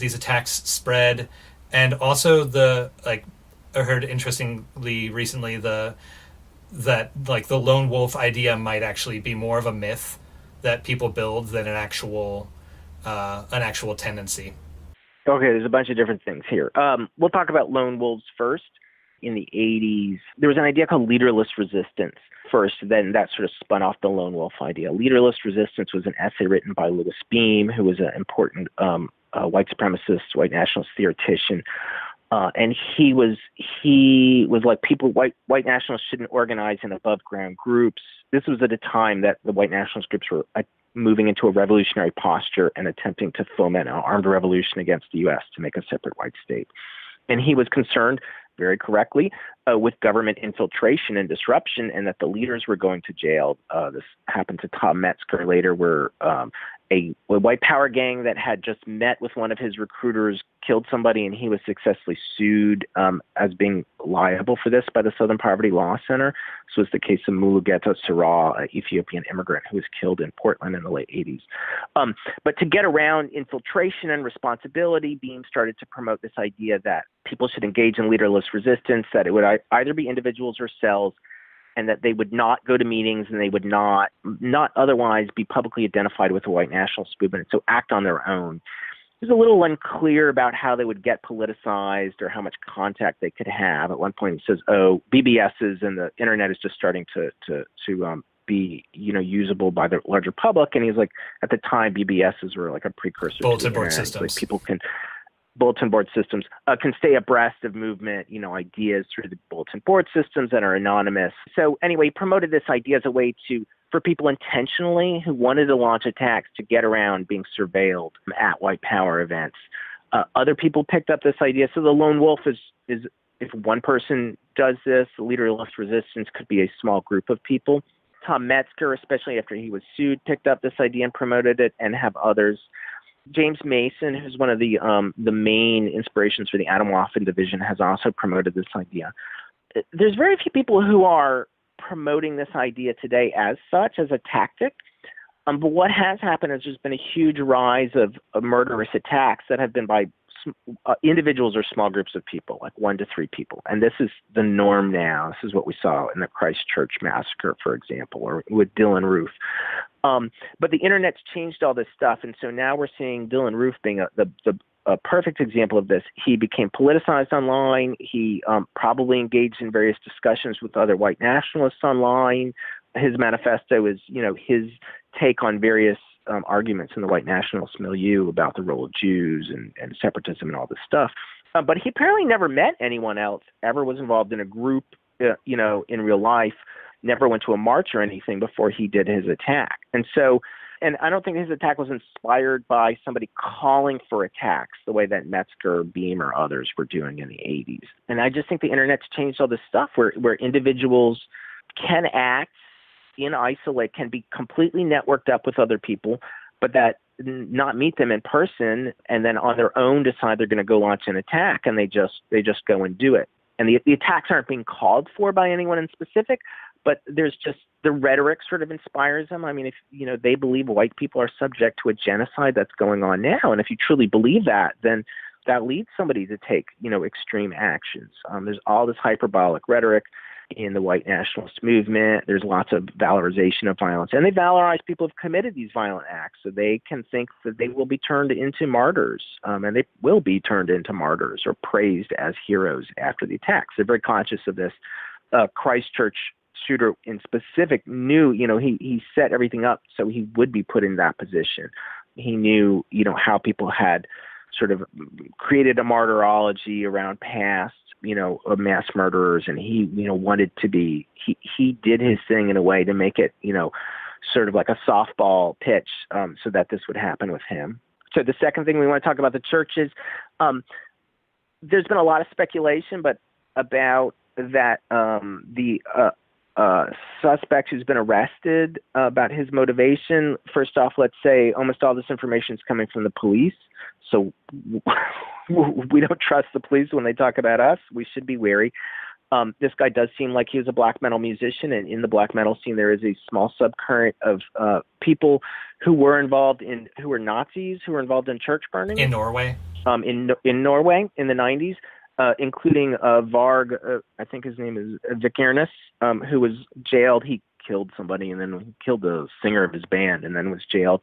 attacks spread, and also I heard interestingly recently that the lone wolf idea might actually be more of a myth that people build than an actual tendency. Okay, there's a bunch of different things here. We'll talk about lone wolves first. In the 80s, there was an idea called leaderless resistance first, then that sort of spun off the lone wolf idea. Leaderless resistance was an essay written by Louis Beam, who was an important white supremacist, white nationalist theoretician. And he was like, white nationalists shouldn't organize in above ground groups. This was at a time that the white nationalist groups were moving into a revolutionary posture and attempting to foment an armed revolution against the U.S. to make a separate white state. And he was concerned, very correctly, with government infiltration and disruption, and that the leaders were going to jail. This happened to Tom Metzger later, where a white power gang that had just met with one of his recruiters killed somebody, and he was successfully sued as being liable for this by the Southern Poverty Law Center. This was the case of Mulugeta Sarah, an Ethiopian immigrant who was killed in Portland in the late 80s. But to get around infiltration and responsibility, Beam started to promote this idea that people should engage in leaderless resistance, that it would either be individuals or cells, and that they would not go to meetings, and they would not otherwise be publicly identified with the white nationalist movement, so act on their own. It was a little unclear about how they would get politicized or how much contact they could have. At one point, it says, BBSs and the internet is just starting to be usable by the larger public. And he's like, at the time, BBSs were like a precursor bulletin to board internet. systems. Like people can bulletin board systems can stay abreast of movement, ideas through the bulletin board systems that are anonymous. So anyway, he promoted this idea as a way for people intentionally who wanted to launch attacks to get around being surveilled at white power events. Other people picked up this idea. So the lone wolf is if one person does this, the leaderless resistance could be a small group of people. Tom Metzger, especially after he was sued, picked up this idea and promoted it, and have others. James Mason, who's one of the main inspirations for the Atomwaffen division, has also promoted this idea. There's very few people who are promoting this idea today as such, as a tactic. But what has happened is there's been a huge rise of murderous attacks that have been by individuals or small groups of people, like 1 to 3 people. And this is the norm now. This is what we saw in the Christchurch massacre, for example, or with Dylan Roof. But the internet's changed all this stuff. And so now we're seeing Dylan Roof being a perfect example of this. He became politicized online. He probably engaged in various discussions with other white nationalists online. His manifesto is, his take on various arguments in the white nationalist milieu about the role of Jews and separatism and all this stuff. But he apparently never met anyone else, ever was involved in a group, in real life, never went to a march or anything before he did his attack. And I don't think his attack was inspired by somebody calling for attacks the way that Metzger, Beam, or others were doing in the 80s. And I just think the internet's changed all this stuff where individuals can act in isolate, can be completely networked up with other people, but that not meet them in person, and then on their own decide they're going to go launch an attack, and they just go and do it. And the attacks aren't being called for by anyone in specific, but there's just the rhetoric sort of inspires them. I mean, if they believe white people are subject to a genocide that's going on now, and if you truly believe that, then that leads somebody to take extreme actions. There's all this hyperbolic rhetoric in the white nationalist movement. There's lots of valorization of violence, and they valorize people who've committed these violent acts, so they can think that they will be turned into martyrs, and they will be turned into martyrs or praised as heroes after the attacks. They're very conscious of this. Christchurch shooter in specific knew, he set everything up so he would be put in that position. He knew, how people had sort of created a martyrology around past of mass murderers, and he, wanted to be, he did his thing in a way to make it, sort of like a softball pitch, so that this would happen with him. So the second thing we want to talk about the churches, there's been a lot of speculation, but about that, the suspect who's been arrested, about his motivation. First off, let's say almost all this information is coming from the police. So we don't trust the police when they talk about us. We should be wary. This guy does seem like he was a black metal musician, and in the black metal scene, there is a small subcurrent of people who were Nazis, who were involved in church burning. In Norway? In Norway in the 90s, including Varg, I think his name is Vikernes, who was jailed. He killed somebody, and then he killed the singer of his band, and then was jailed.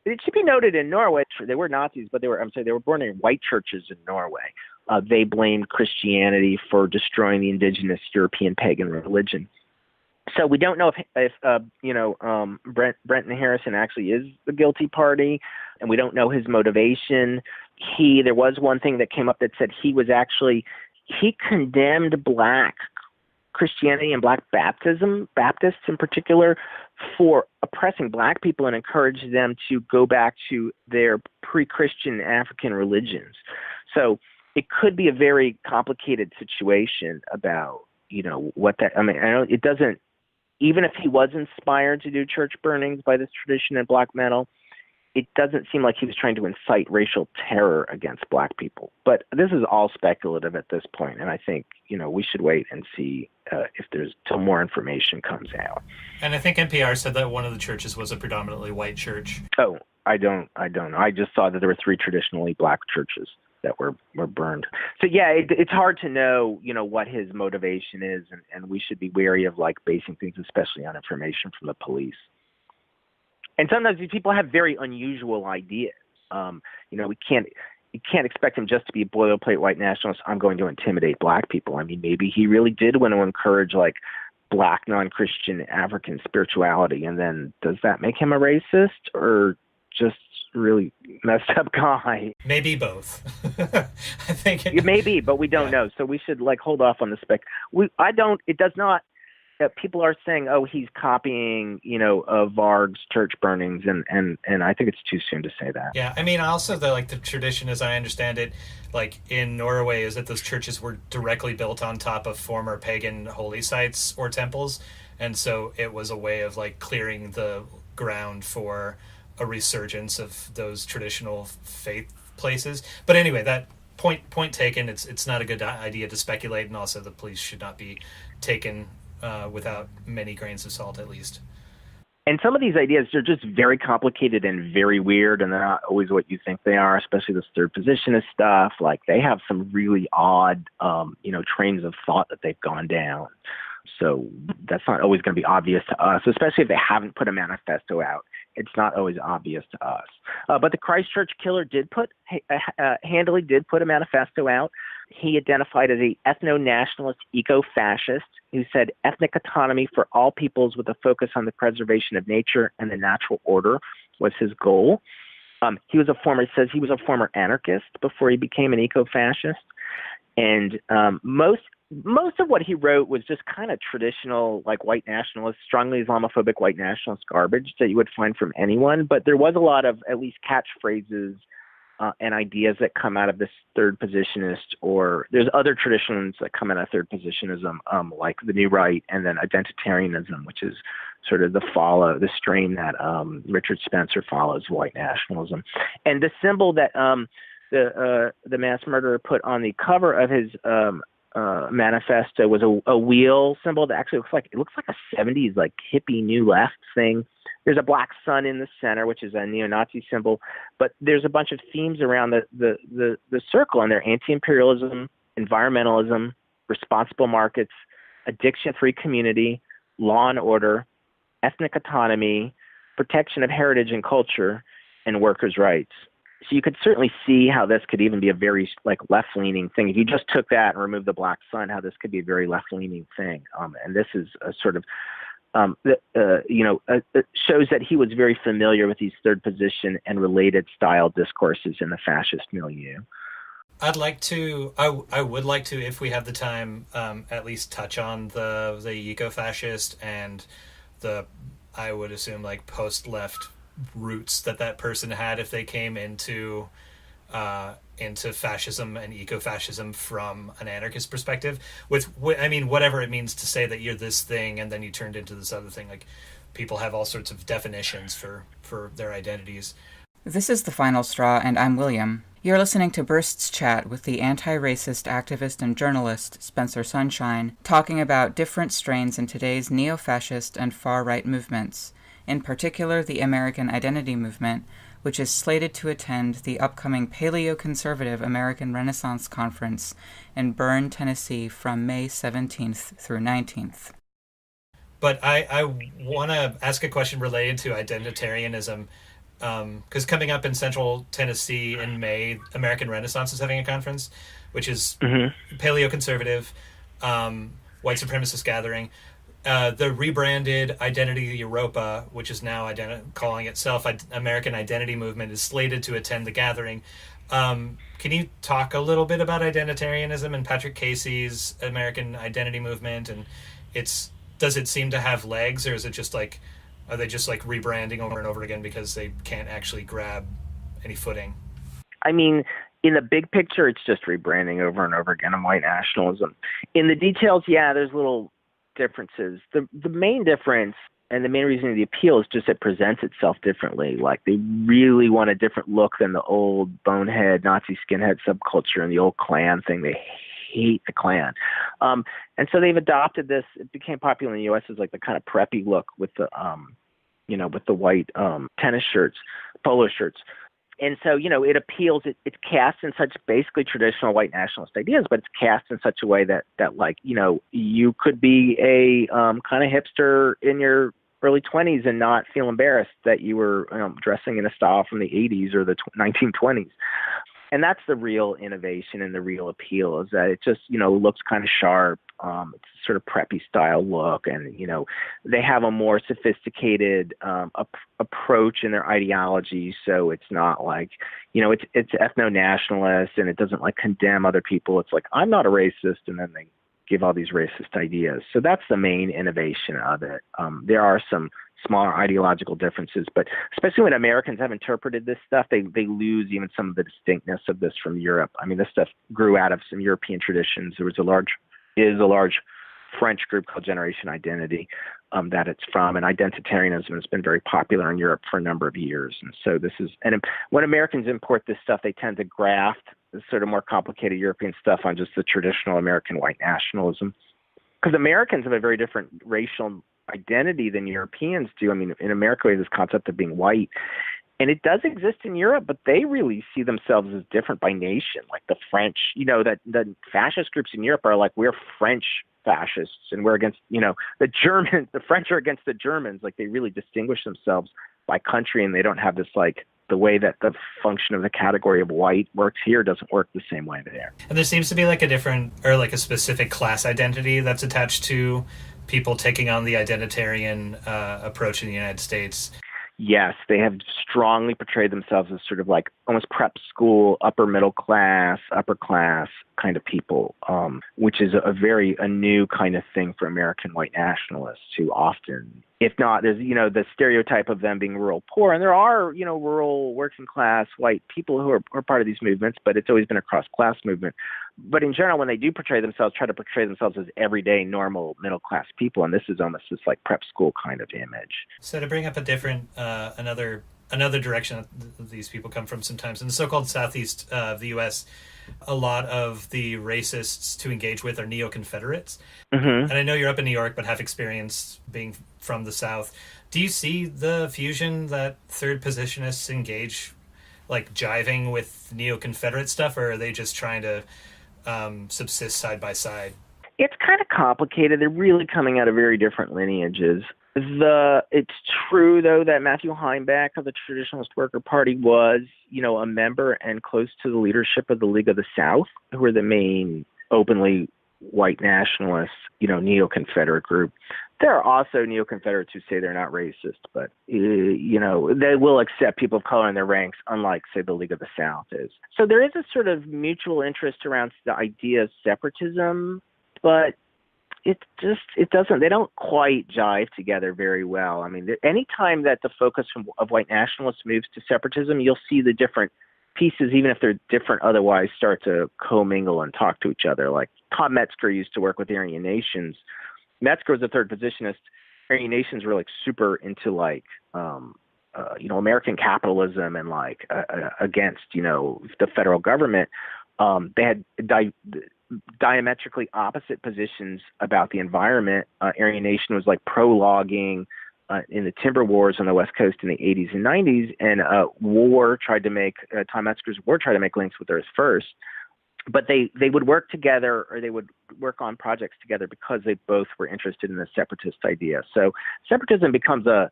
It should be noted in Norway, they were Nazis, but they were born in white churches in Norway. They blamed Christianity for destroying the indigenous European pagan religion. So we don't know if Brenton Harrison actually is the guilty party, and we don't know his motivation. There was one thing that came up that said he condemned black Christianity and black Baptists in particular, for oppressing black people and encouraged them to go back to their pre-Christian African religions. So it could be a very complicated situation about, what that, I know it doesn't, even if he was inspired to do church burnings by this tradition in black metal, it doesn't seem like he was trying to incite racial terror against black people. But this is all speculative at this point, and I think, we should wait and see if there's till more information comes out. And I think NPR said that one of the churches was a predominantly white church. Oh, I don't know. I just saw that there were 3 traditionally black churches that were burned. So yeah, it's hard to know, what his motivation is, and we should be wary of basing things, especially on information from the police. And sometimes these people have very unusual ideas. You can't expect him just to be a boilerplate white nationalist. I'm going to intimidate black people. I mean, maybe he really did want to encourage black non-Christian African spirituality. And then does that make him a racist or just really messed up guy? Maybe both. I think it may be, but we don't know. So we should hold off on the spec. It does not. People are saying, oh, he's copying, Varg's church burnings, and I think it's too soon to say that. Yeah, I mean, also the tradition, as I understand it, in Norway, is that those churches were directly built on top of former pagan holy sites or temples, and so it was a way of clearing the ground for a resurgence of those traditional faith places. But anyway, that point taken. It's not a good idea to speculate, and also the police should not be taken without many grains of salt, at least. And some of these ideas are just very complicated and very weird, and they're not always what you think they are, especially this third positionist stuff. They have some really odd, trains of thought that they've gone down. So that's not always going to be obvious to us, especially if they haven't put a manifesto out. It's not always obvious to us. But the Christchurch killer handily did put a manifesto out. He identified as a ethno-nationalist eco-fascist who said ethnic autonomy for all peoples with a focus on the preservation of nature and the natural order was his goal. He says he was a former anarchist before he became an eco-fascist. And most of what he wrote was just kind of traditional, like white nationalist, strongly Islamophobic white nationalist garbage that you would find from anyone. But there was a lot of at least catchphrases and ideas that come out of this third positionist, or there's other traditions that come out of third positionism, like the New Right and then identitarianism, which is sort of the strain that Richard Spencer follows, white nationalism. And the symbol that the mass murderer put on the cover of his manifesto was a wheel symbol that actually looks like a 70s like hippie new left thing. There's a black sun in the center, which is a neo-Nazi symbol, but there's a bunch of themes around the circle, and they're anti-imperialism, environmentalism, responsible markets, addiction-free community, law and order, ethnic autonomy, protection of heritage and culture, and workers' rights. So you could certainly see how this could even be a very left-leaning thing. If you just took that and removed the black sun, how this could be a very left-leaning thing. And this is a sort of shows that he was very familiar with these third position and related style discourses in the fascist milieu. I would like to, if we have the time, at least touch on the eco-fascist and I would assume post-left roots that person had if they came into fascism and eco-fascism from an anarchist perspective, whatever it means to say that you're this thing and then you turned into this other thing. People have all sorts of definitions for their identities. This is The Final Straw, and I'm William. You're listening to Burst's chat with the anti-racist activist and journalist Spencer Sunshine, talking about different strains in today's neo-fascist and far-right movements, in particular the American Identity Movement, which is slated to attend the upcoming Paleoconservative American Renaissance Conference in Berne, Tennessee from May 17th through 19th. But I want to ask a question related to identitarianism, because coming up in Central Tennessee in May, American Renaissance is having a conference, which is paleoconservative, white supremacist gathering. The rebranded Identity Europa, which is now calling itself American Identity Movement, is slated to attend the gathering. Can you talk a little bit about identitarianism and Patrick Casey's American Identity Movement? And does it seem to have legs, or is it just are they just rebranding over and over again because they can't actually grab any footing? I mean, in the big picture, it's just rebranding over and over again on white nationalism. In the details, yeah, there's little differences. The main difference and the main reason of the appeal is just it presents itself differently. They really want a different look than the old bonehead Nazi skinhead subculture and the old Klan thing. They hate the Klan. And so they've adopted this. It became popular in the U.S. as the kind of preppy look with the, with the white tennis shirts, polo shirts. And so, it appeals, it's cast in such basically traditional white nationalist ideas, but it's cast in such a way that you could be a kind of hipster in your early 20s and not feel embarrassed that you were dressing in a style from the 80s or the 1920s. And that's the real innovation and the real appeal, is that it just, looks kind of sharp. It's sort of preppy style look. And, they have a more sophisticated approach in their ideology. So it's not it's ethno-nationalist, and it doesn't condemn other people. It's I'm not a racist. And then they give all these racist ideas. So that's the main innovation of it. There are some smaller ideological differences, but especially when Americans have interpreted this stuff, they lose even some of the distinctness of this from Europe. I mean, this stuff grew out of some European traditions. There was a large French group called Generation Identity that it's from, and identitarianism has been very popular in Europe for a number of years. And so when Americans import this stuff, they tend to graft this sort of more complicated European stuff on just the traditional American white nationalism, because Americans have a very different racial identity than Europeans do. I mean, in America, we have this concept of being white, and it does exist in Europe, but they really see themselves as different by nation. The French, that the fascist groups in Europe are we're French fascists, and we're against, the Germans. The French are against the Germans. They really distinguish themselves by country, and they don't have this the way that the function of the category of white works here doesn't work the same way there. And there seems to be like a different, or like a specific class identity that's attached to people taking on the identitarian approach in the United States. Yes, they have strongly portrayed themselves as sort of like almost prep school, upper middle class, upper class kind of people, which is a new kind of thing for American white nationalists who often, if not, there's, the stereotype of them being rural poor. And there are, rural working class white people who are part of these movements, but it's always been a cross-class movement. But in general, when they do portray themselves, try to portray themselves as everyday, normal, middle-class people. And this is almost this like prep school kind of image. So to bring up a different, another direction that these people come from sometimes, in the so-called southeast of the U.S., a lot of the racists to engage with are neo-Confederates. Mm-hmm. And I know you're up in New York, but have experience being from the South. Do you see the fusion that third positionists engage, like jiving with neo-Confederate stuff, or are they just trying to subsist side by side? It's kind of complicated. They're really coming out of very different lineages. It's true, though, that Matthew Heimbach of the Traditionalist Worker Party was, a member and close to the leadership of the League of the South, who are the main openly white nationalists, neo-Confederate group. There are also neo-Confederates who say they're not racist, but, they will accept people of color in their ranks, unlike, say, the League of the South is. So there is a sort of mutual interest around the idea of separatism, but they don't quite jive together very well. I mean, any time that the focus of white nationalists moves to separatism, you'll see the different pieces, even if they're different otherwise, start to commingle and talk to each other. Like Tom Metzger used to work with Aryan Nations. Metzger was a third positionist. Aryan Nations were like super into like, American capitalism and like against, the federal government. They had diametrically opposite positions about the environment. Aryan Nation was like pro-logging in the timber wars on the West Coast in the 80s and 90s, and Tom Metzger's war tried to make links with Earth First. But they would work together, or they would work on projects together because they both were interested in the separatist idea. So separatism becomes a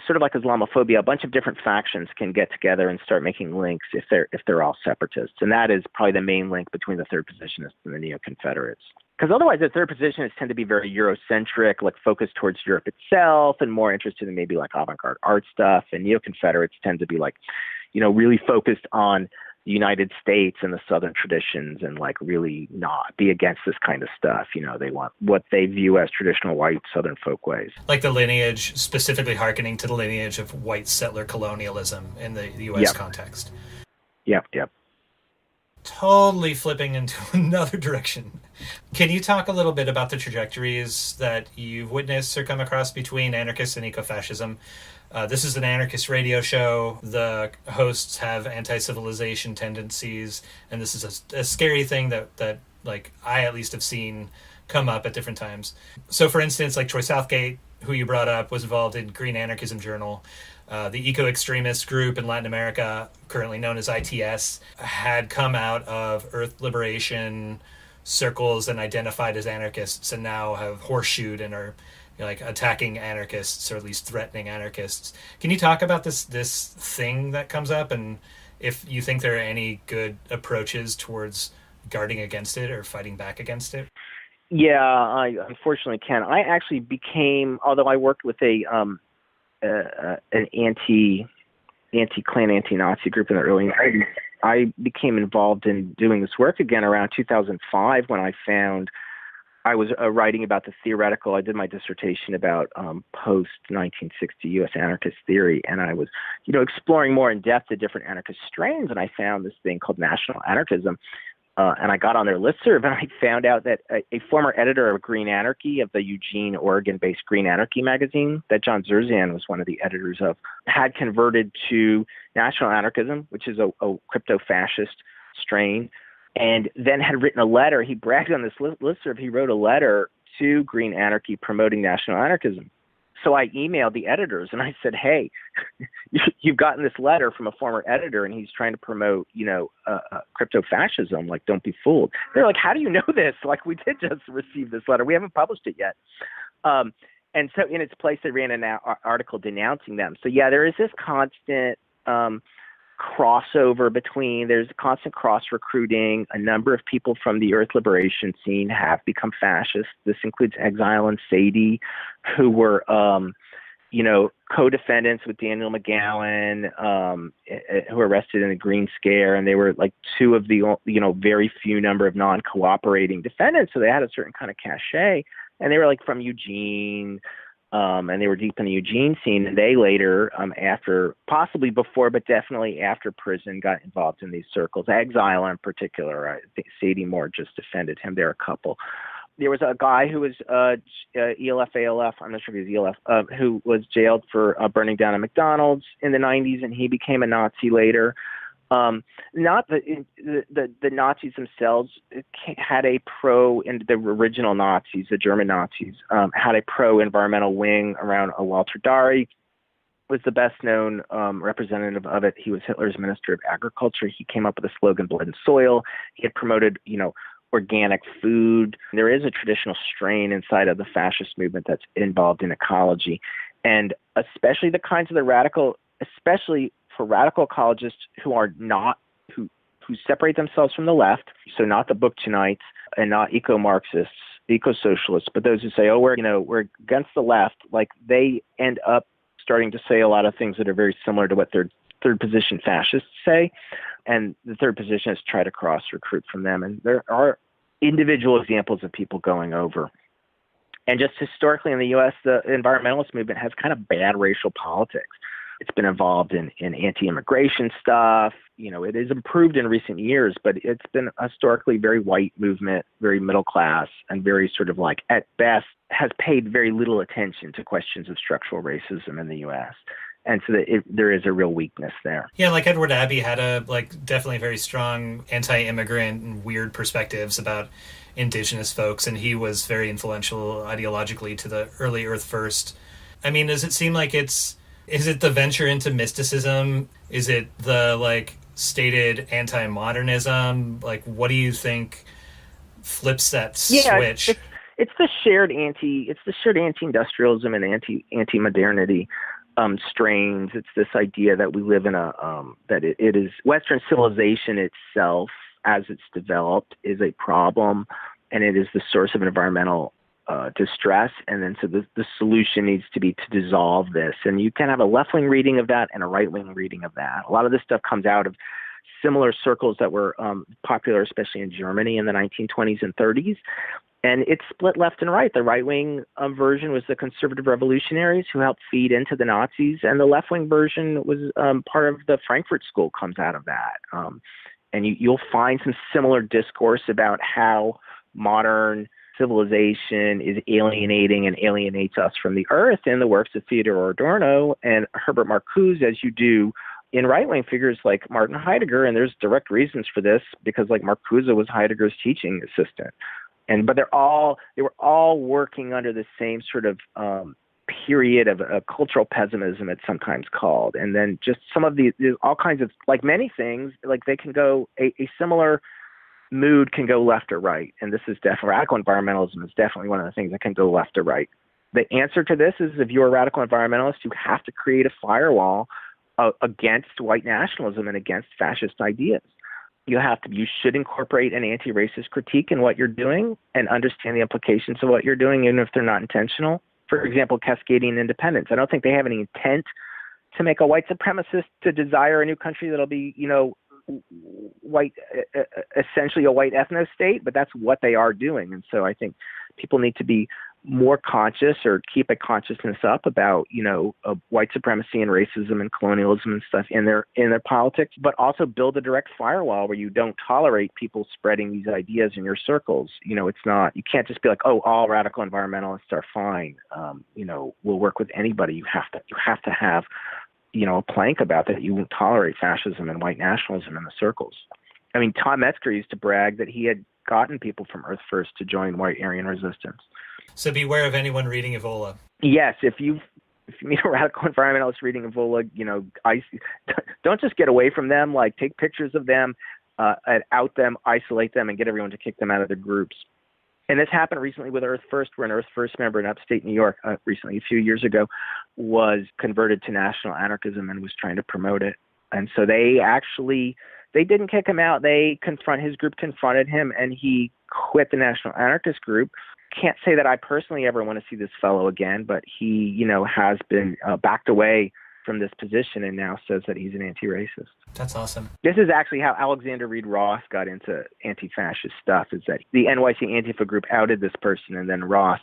sort of like Islamophobia. A bunch of different factions can get together and start making links if they're all separatists. And that is probably the main link between the third positionists and the neo-Confederates. Because otherwise the third positionists tend to be very Eurocentric, like focused towards Europe itself and more interested in maybe like avant-garde art stuff. And neo-Confederates tend to be like, really focused on the United States and the Southern traditions and like really not be against this kind of stuff. They want what they view as traditional white Southern folkways. Like the lineage, specifically hearkening to the lineage of white settler colonialism in the U.S. context. Yep. Totally flipping into another direction. Can you talk a little bit about the trajectories that you've witnessed or come across between anarchists and ecofascism? This is an anarchist radio show. The hosts have anti-civilization tendencies, and this is a scary thing that like I at least have seen come up at different times. So, for instance, like Troy Southgate, who you brought up, was involved in Green Anarchism Journal. The eco-extremist group in Latin America, currently known as ITS, had come out of Earth Liberation circles and identified as anarchists, and now have horseshoed and are like attacking anarchists, or at least threatening anarchists. Can you talk about this thing that comes up, and if you think there are any good approaches towards guarding against it or fighting back against it? Yeah, I unfortunately can. I actually became, although I worked with an anti-Klan, anti-Nazi group in the early 90s, I became involved in doing this work again around 2005 when I found I was writing about the theoretical. I did my dissertation about post-1960 U.S. anarchist theory, and I was, exploring more in depth the different anarchist strains, and I found this thing called national anarchism, and I got on their listserv, and I found out that a former editor of Green Anarchy, of the Eugene, Oregon-based Green Anarchy magazine, that John Zerzan was one of the editors of, had converted to national anarchism, which is a crypto-fascist strain, and then had written a letter. He bragged on this listserv. He wrote a letter to Green Anarchy promoting national anarchism. So I emailed the editors and I said, hey, you've gotten this letter from a former editor and he's trying to promote, crypto-fascism. Like, don't be fooled. They're like, how do you know this? Like, we did just receive this letter. We haven't published it yet. And so in its place, they ran an article denouncing them. So, yeah, there is this constant crossover between, there's constant cross-recruiting. A number of people from the Earth Liberation scene have become fascists. This includes Exile and Sadie, who were, co-defendants with Daniel McGowan, who were arrested in the Green Scare, and they were like two of the, very few number of non-cooperating defendants, so they had a certain kind of cachet, and they were like from Eugene, and they were deep in the Eugene scene, and they later, after, possibly before, but definitely after prison, got involved in these circles. Exile in particular, I think Sadie Moore just defended him. There are a couple. There was a guy who was ELF, ALF, I'm not sure if he was ELF, who was jailed for burning down a McDonald's in the 90s, and he became a Nazi later. Not the Nazis themselves had a and the original Nazis, the German Nazis, had a pro-environmental wing around Walter Dari, was the best known representative of it. He was Hitler's Minister of Agriculture. He came up with the slogan "Blood and Soil." He had promoted, organic food. There is a traditional strain inside of the fascist movement that's involved in ecology, and especially the kinds of especially for radical ecologists who are not, who separate themselves from the left, so not the book tonights and not eco-Marxists, eco-socialists, but those who say, we're against the left, like they end up starting to say a lot of things that are very similar to what third position fascists say. And the third position is try to cross-recruit from them. And there are individual examples of people going over. And just historically in the U.S., the environmentalist movement has kind of bad racial politics. It's been involved in anti-immigration stuff. It has improved in recent years, but it's been historically very white movement, very middle class, and very sort of like, at best, has paid very little attention to questions of structural racism in the U.S. And so there is a real weakness there. Yeah, like Edward Abbey had definitely very strong anti-immigrant and weird perspectives about indigenous folks, and he was very influential ideologically to the early Earth First. I mean, does it seem like is it the venture into mysticism? Is it the stated anti-modernism? What do you think flips that switch? It's the shared anti-industrialism and anti-modernity strains. It's this idea that we live in that it is Western civilization itself, as it's developed, is a problem, and it is the source of environmental distress. And then so the solution needs to be to dissolve this. And you can have a left-wing reading of that and a right-wing reading of that. A lot of this stuff comes out of similar circles that were popular, especially in Germany in the 1920s and 30s. And it's split left and right. The right-wing version was the conservative revolutionaries who helped feed into the Nazis, and the left-wing version was part of the Frankfurt School, comes out of that. And you'll find some similar discourse about how modern civilization is alienating and alienates us from the earth in the works of Theodor Adorno and Herbert Marcuse, as you do in right-wing figures like Martin Heidegger. And there's direct reasons for this, because Marcuse was Heidegger's teaching assistant. But they were all working under the same sort of period of cultural pessimism, it's sometimes called. And then just some of all kinds of, like many things, they can go, a similar mood can go left or right. And this is definitely, radical environmentalism is definitely one of the things that can go left or right. The answer to this is, if you're a radical environmentalist, you have to create a firewall against white nationalism and against fascist ideas. You should incorporate an anti-racist critique in what you're doing and understand the implications of what you're doing, even if they're not intentional. For example, Cascadian independence. I don't think they have any intent to make a white supremacist to desire a new country that'll be, white, essentially a white ethno state, but that's what they are doing. And so I think people need to be more conscious, or keep a consciousness up about, white supremacy and racism and colonialism and stuff in their politics, but also build a direct firewall where you don't tolerate people spreading these ideas in your circles. It's not, you can't just be like, oh, all radical environmentalists are fine. We'll work with anybody. You have to have, a plank about that. You won't tolerate fascism and white nationalism in the circles. I mean, Tom Metzger used to brag that he had gotten people from Earth First to join white Aryan resistance. So beware of anyone reading Evola. Yes, if you meet a radical environmentalist reading Evola, don't just get away from them. Take pictures of them, and out them, isolate them, and get everyone to kick them out of their groups. And this happened recently with Earth First, where an Earth First member in upstate New York, recently, a few years ago, was converted to national anarchism and was trying to promote it. And so they didn't kick him out. His group confronted him, and he quit the National Anarchist Group. Can't say that I personally ever want to see this fellow again, but he, has been backed away from this position and now says that he's an anti-racist. That's awesome. This is actually how Alexander Reed Ross got into anti-fascist stuff, is that the NYC Antifa group outed this person, and then Ross,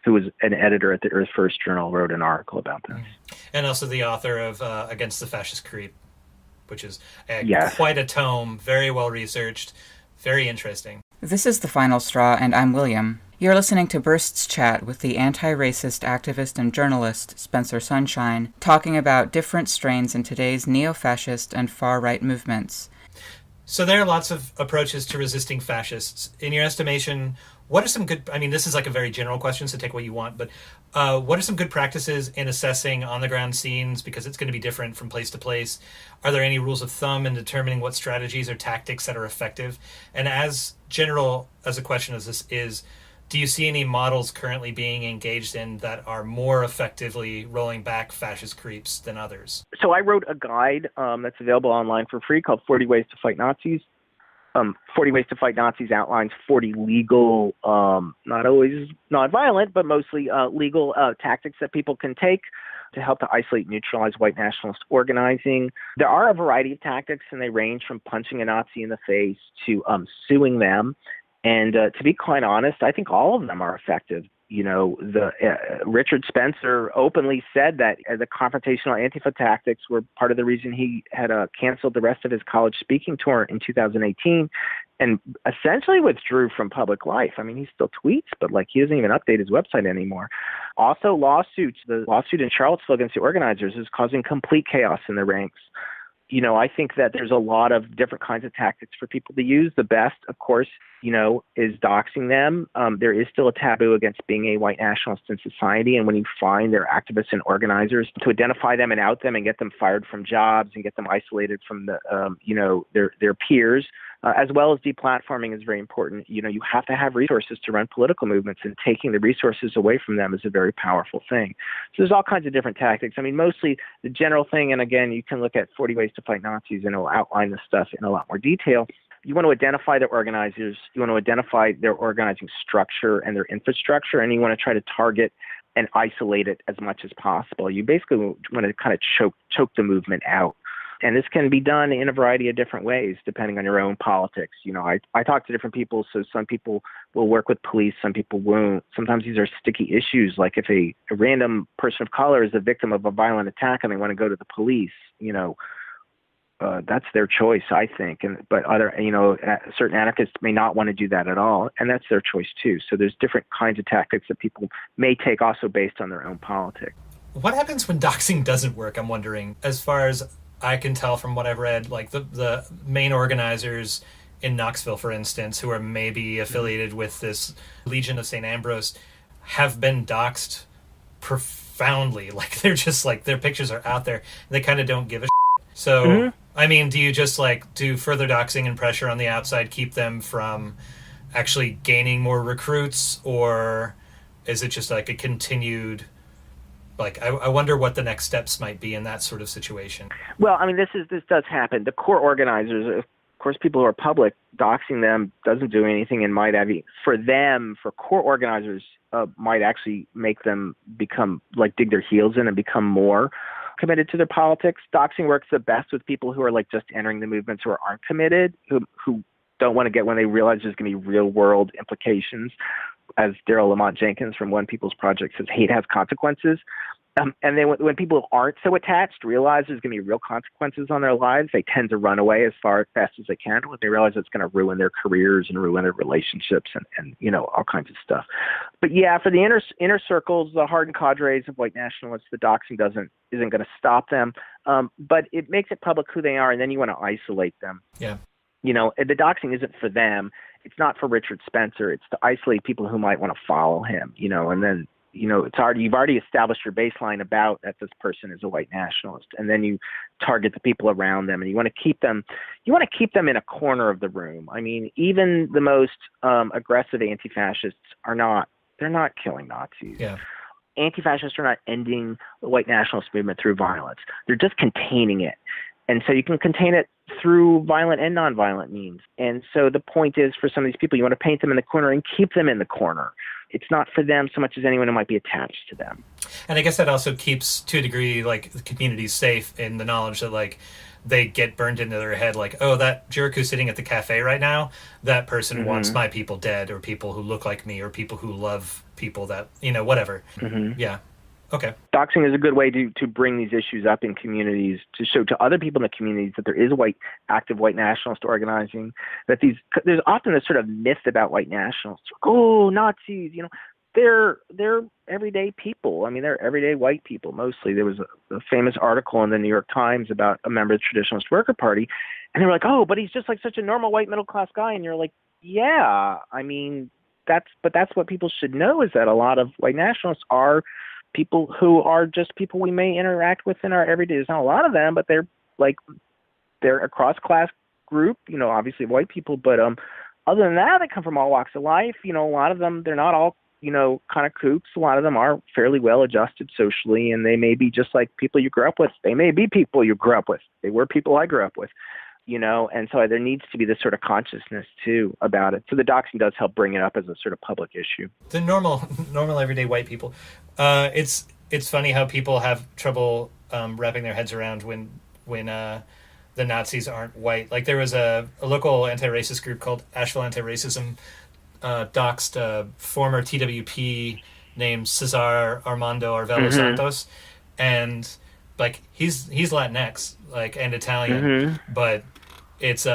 who was an editor at the Earth First Journal, wrote an article about this. And also the author of Against the Fascist Creep, which is Yes. quite a tome, very well researched, very interesting. This is The Final Straw, and I'm William. You're listening to Burst's chat with the anti-racist activist and journalist Spencer Sunshine, talking about different strains in today's neo-fascist and far-right movements. So there are lots of approaches to resisting fascists. In your estimation, what are some good, this is like a very general question, so take what you want, but what are some good practices in assessing on-the-ground scenes, because it's going to be different from place to place? Are there any rules of thumb in determining what strategies or tactics that are effective? And as general as a question as this is, do you see any models currently being engaged in that are more effectively rolling back fascist creeps than others? So I wrote a guide that's available online for free called 40 Ways to Fight Nazis. 40 Ways to Fight Nazis outlines 40 legal, not always not violent, but mostly legal tactics that people can take to help to isolate and neutralize white nationalist organizing. There are a variety of tactics, and they range from punching a Nazi in the face to suing them. And to be quite honest, I think all of them are effective. Richard Spencer openly said that the confrontational Antifa tactics were part of the reason he had canceled the rest of his college speaking tour in 2018 and essentially withdrew from public life. He still tweets, but he doesn't even update his website anymore. Also, lawsuits. The lawsuit in Charlottesville against the organizers is causing complete chaos in the ranks. I think that there's a lot of different kinds of tactics for people to use. The best, of course, is doxing them. There is still a taboo against being a white nationalist in society. And when you find their activists and organizers, to identify them and out them and get them fired from jobs and get them isolated from their peers, as well as deplatforming is very important. You have to have resources to run political movements, and taking the resources away from them is a very powerful thing. So there's all kinds of different tactics. Mostly the general thing, and again, you can look at 40 Ways to Fight Nazis, and it'll outline this stuff in a lot more detail. You want to identify their organizers, you want to identify their organizing structure and their infrastructure, and you want to try to target and isolate it as much as possible. You basically want to kind of choke the movement out. And this can be done in a variety of different ways, depending on your own politics. I talk to different people, so some people will work with police, some people won't. Sometimes these are sticky issues, like if a random person of color is the victim of a violent attack and they want to go to the police, that's their choice, I think. But other, certain anarchists may not want to do that at all, and that's their choice too. So there's different kinds of tactics that people may take, also based on their own politics. What happens when doxing doesn't work? I'm wondering, as far as I can tell from what I've read, the main organizers in Knoxville, for instance, who are maybe affiliated with this Legion of St. Ambrose, have been doxed profoundly. They're just their pictures are out there. They kind of don't give a shit. So, do you just do further doxing and pressure on the outside, keep them from actually gaining more recruits, or is it just a continued... I wonder what the next steps might be in that sort of situation. Well, this does happen. The core organizers, of course, people who are public, doxing them doesn't do anything, and might have, for core organizers, might actually make them become, dig their heels in and become more committed to their politics. Doxing works the best with people who are just entering the movements, who aren't committed, who don't want to get, when they realize there's going to be real world implications. As Daryl Lamont Jenkins from One People's Project says, hate has consequences. And then when people aren't so attached, realize there's going to be real consequences on their lives, they tend to run away as fast as they can when they realize it's going to ruin their careers and ruin their relationships and all kinds of stuff. But yeah, for the inner circles, the hardened cadres of white nationalists, the doxing isn't going to stop them. But it makes it public who they are, and then you want to isolate them. Yeah. The doxing isn't for them. It's not for Richard Spencer. It's to isolate people who might want to follow him, and then, you've already established your baseline about that this person is a white nationalist, and then you target the people around them, and you want to keep them in a corner of the room. Even the most aggressive anti-fascists they're not killing Nazis. Yeah. Anti-fascists are not ending the white nationalist movement through violence. They're just containing it. And so you can contain it through violent and nonviolent means. And so the point is, for some of these people, you want to paint them in the corner and keep them in the corner. It's not for them so much as anyone who might be attached to them. And I guess that also keeps, to a degree, like, the communities safe in the knowledge that, like, they get burned into their head, like, oh, that jerk who's sitting at the cafe right now, that person wants my people dead, or people who look like me, or people who love people that, whatever. Yeah. Okay. Doxing is a good way to bring these issues up in communities, to show to other people in the communities that there is active white nationalist organizing, that there's often this sort of myth about white nationalists. Oh, Nazis, they're everyday people. I mean, they're everyday white people mostly. There was a famous article in the New York Times about a member of the Traditionalist Worker Party, and they were like, oh, but he's just like such a normal white middle class guy. And you're like, yeah, I mean, that's what people should know, is that a lot of white nationalists are people who are just people we may interact with in our everyday. There's not a lot of them, but they're a cross-class group, obviously white people, but other than that, they come from all walks of life. A lot of them, they're not all, kind of kooks. A lot of them are fairly well adjusted socially, and they may be just like people you grew up with. They may be people you grew up with. They were people I grew up with, and so there needs to be this sort of consciousness too about it. So the doxing does help bring it up as a sort of public issue. The normal everyday white people. It's funny how people have trouble wrapping their heads around when the Nazis aren't white. Like, there was a local anti-racist group called Asheville Anti-Racism doxed a former TWP named Cesar Armando Arvelo Santos, and like he's Latinx, like, and Italian, but it's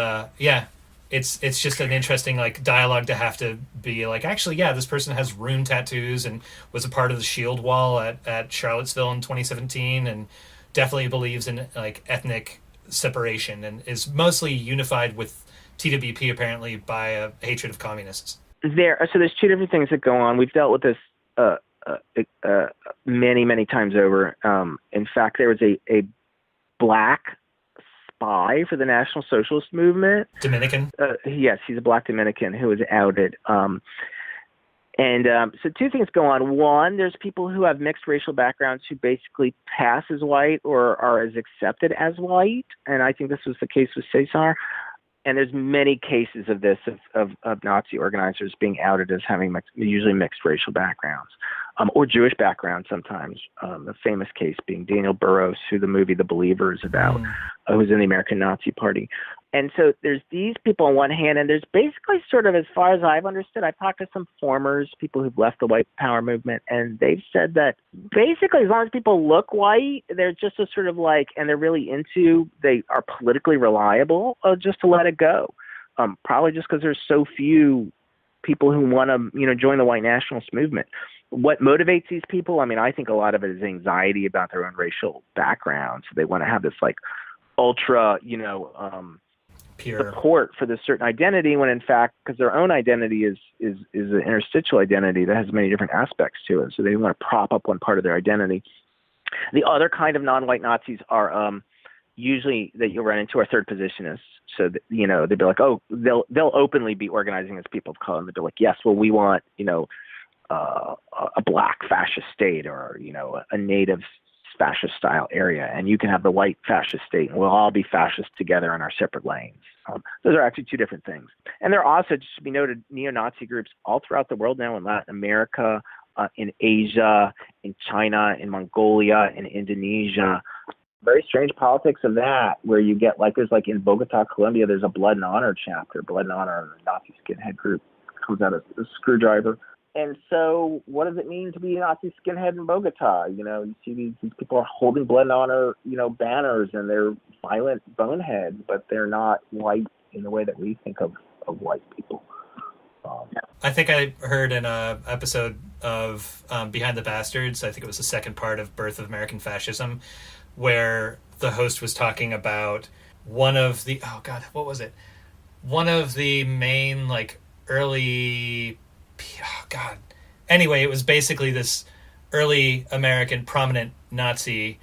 it's just an interesting, like, dialogue to have to be like, actually, yeah, this person has rune tattoos and was a part of the Shield Wall at Charlottesville in 2017, and definitely believes in, like, ethnic separation, and is mostly unified with TWP apparently by a hatred of communists. So there's two different things that go on. We've dealt with this many times over. In fact, there was a black spy for the National Socialist Movement. Dominican? Yes, he's a black Dominican who was outed. So two things go on. One, there's people who have mixed racial backgrounds who basically pass as white or are as accepted as white, and I think this was the case with Cesar. And there's many cases of this, of Nazi organizers being outed as having usually mixed racial backgrounds, or Jewish backgrounds sometimes. The famous case being Daniel Burroughs, who the movie The Believer is about, who's in the American Nazi Party. And so there's these people on one hand, and there's basically sort of, as far as I've understood, I've talked to some formers, people who've left the white power movement, and they've said that basically as long as people look white, they're just a sort of like, and they're really they are politically reliable, just to let it go. Probably just because there's so few people who want to, join the white nationalist movement. What motivates these people? I mean, I think a lot of it is anxiety about their own racial background. So they want to have this, like, ultra, Pure support for this certain identity, when in fact, because their own identity is an interstitial identity that has many different aspects to it. So they want to prop up one part of their identity. The other kind of non-white Nazis are usually that you'll run into are third positionists. So that, they'd be like, oh, they'll openly be organizing as people of color, and they'll be like, yes, well, we want a black fascist state, or a native fascist style area, and you can have the white fascist state, and we'll all be fascist together in our separate lanes. Those are actually two different things. And there are also, just to be noted, neo-Nazi groups all throughout the world now, in Latin America, in Asia, in China, in Mongolia, in Indonesia. Very strange politics of that, where you get, like, there's, like, in Bogota, Colombia, there's a Blood and Honor chapter. Blood and Honor, a Nazi skinhead group, comes out as a Screwdriver. And so what does it mean to be a Nazi skinhead in Bogota? You see these people are holding Blood and Honor, banners, and they're violent boneheads, but they're not white in the way that we think of white people. I think I heard in a episode of Behind the Bastards, I think it was the second part of Birth of American Fascism, where the host was talking about one of the, what was it? One of the main, like, early... Anyway, it was basically this early American prominent Nazi.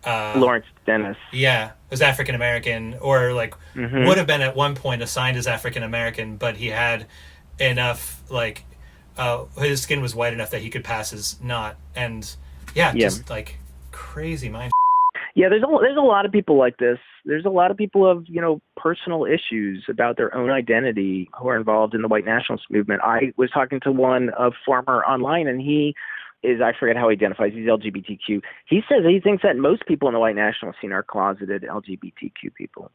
Lawrence Dennis. Yeah, was African American, or like would have been at one point assigned as African American, but he had enough, like, his skin was white enough that he could pass as not. And just like crazy mind. Yeah, there's a lot of people like this. There's a lot of people of, personal issues about their own identity who are involved in the white nationalist movement. I was talking to one former online, and he is, I forget how he identifies, he's LGBTQ. He says he thinks that most people in the white nationalist scene are closeted LGBTQ people.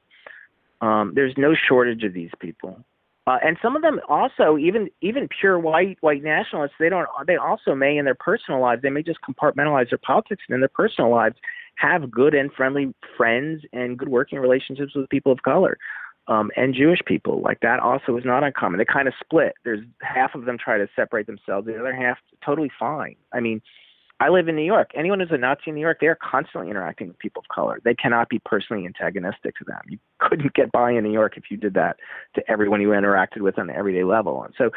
There's no shortage of these people. And some of them also, even pure white nationalists, they also may in their personal lives, they may just compartmentalize their politics, and in their personal lives have good and friendly friends and good working relationships with people of color, and Jewish people. Like, that also is not uncommon. They kind of split. There's half of them try to separate themselves. The other half, totally fine. I mean, I live in New York. Anyone who's a Nazi in New York, they are constantly interacting with people of color. They cannot be personally antagonistic to them. You couldn't get by in New York if you did that to everyone you interacted with on an everyday level. And so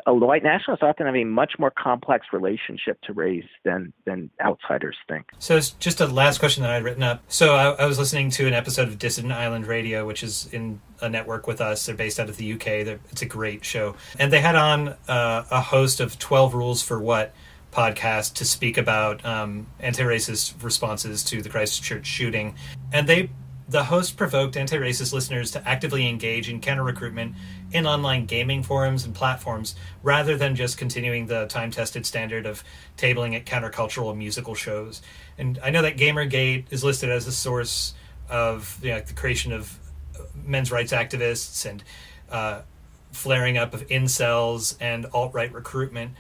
white nationalists often have a much more complex relationship to race than outsiders think. So it's just a last question that I'd written up. So I was listening to an episode of Dissident Island Radio, which is in a network with us. They're based out of the UK. It's a great show. And they had on a host of 12 Rules for What podcast to speak about anti-racist responses to the Christchurch shooting. And the host provoked anti-racist listeners to actively engage in counter-recruitment in online gaming forums and platforms, rather than just continuing the time-tested standard of tabling at countercultural musical shows. And I know that Gamergate is listed as a source of the creation of men's rights activists and flaring up of incels and alt-right recruitment.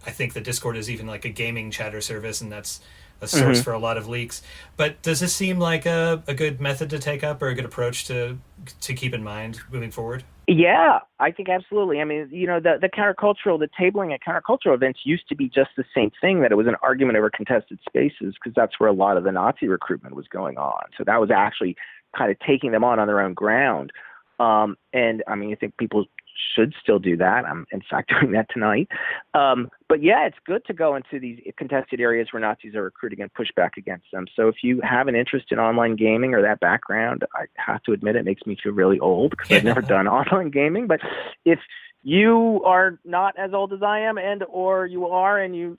I think the Discord is even like a gaming chatter service, and that's a source for a lot of leaks. But does this seem like a good method to take up, or a good approach to keep in mind moving forward? Yeah, I think absolutely. I mean, the countercultural, the tabling at countercultural events used to be just the same thing, that it was an argument over contested spaces, because that's where a lot of the Nazi recruitment was going on. So that was actually kind of taking them on their own ground. And I mean, I think people should still do that. I'm in fact doing that tonight. But yeah, it's good to go into these contested areas where Nazis are recruiting and push back against them. So if you have an interest in online gaming or that background, I have to admit it makes me feel really old, because I've never done online gaming. But if you are not as old as I am, or you are, and you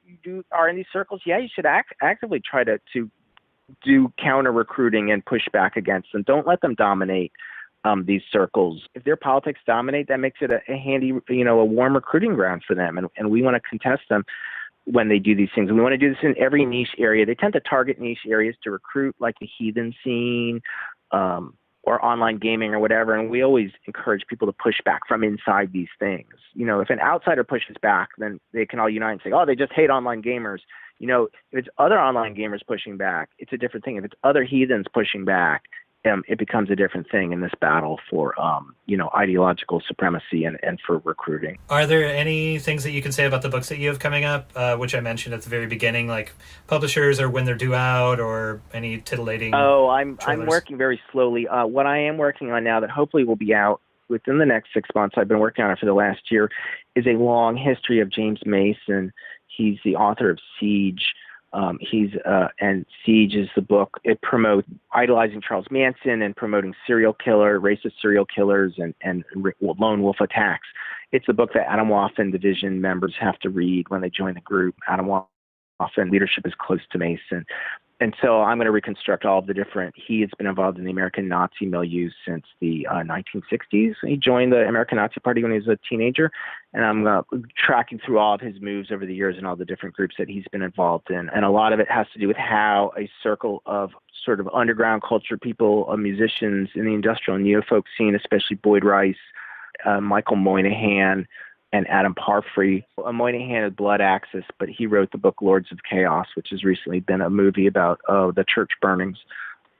are in these circles, yeah, you should actively try to do counter recruiting and push back against them. Don't let them dominate these circles. If their politics dominate, that makes it a handy, a warm recruiting ground for them. And we want to contest them when they do these things. And we want to do this in every niche area. They tend to target niche areas to recruit, like the heathen scene, or online gaming or whatever. And we always encourage people to push back from inside these things. If an outsider pushes back, then they can all unite and say, oh, they just hate online gamers. If it's other online gamers pushing back, it's a different thing. If it's other heathens pushing back, it becomes a different thing in this battle for, ideological supremacy and for recruiting. Are there any things that you can say about the books that you have coming up, which I mentioned at the very beginning, like publishers or when they're due out, or any titillating I'm trailers? working very slowly. What I am working on now that hopefully will be out within the next 6 months, I've been working on it for the last year, is a long history of James Mason. He's the author of Siege. And Siege is the book. It promotes idolizing Charles Manson and promoting racist serial killers and lone wolf attacks. It's the book that Adam Waffen division members have to read when they join the group. Adam Waffen leadership is close to Mason. And so I'm going to reconstruct all of he has been involved in the American Nazi milieu since the 1960s. He joined the American Nazi Party when he was a teenager. And I'm tracking through all of his moves over the years and all the different groups that he's been involved in. And a lot of it has to do with how a circle of sort of underground culture people, musicians in the industrial and neo-folk scene, especially Boyd Rice, Michael Moynihan, and Adam Parfrey. Moynihan had Blood Axis, but he wrote the book Lords of Chaos, which has recently been a movie about the church burnings.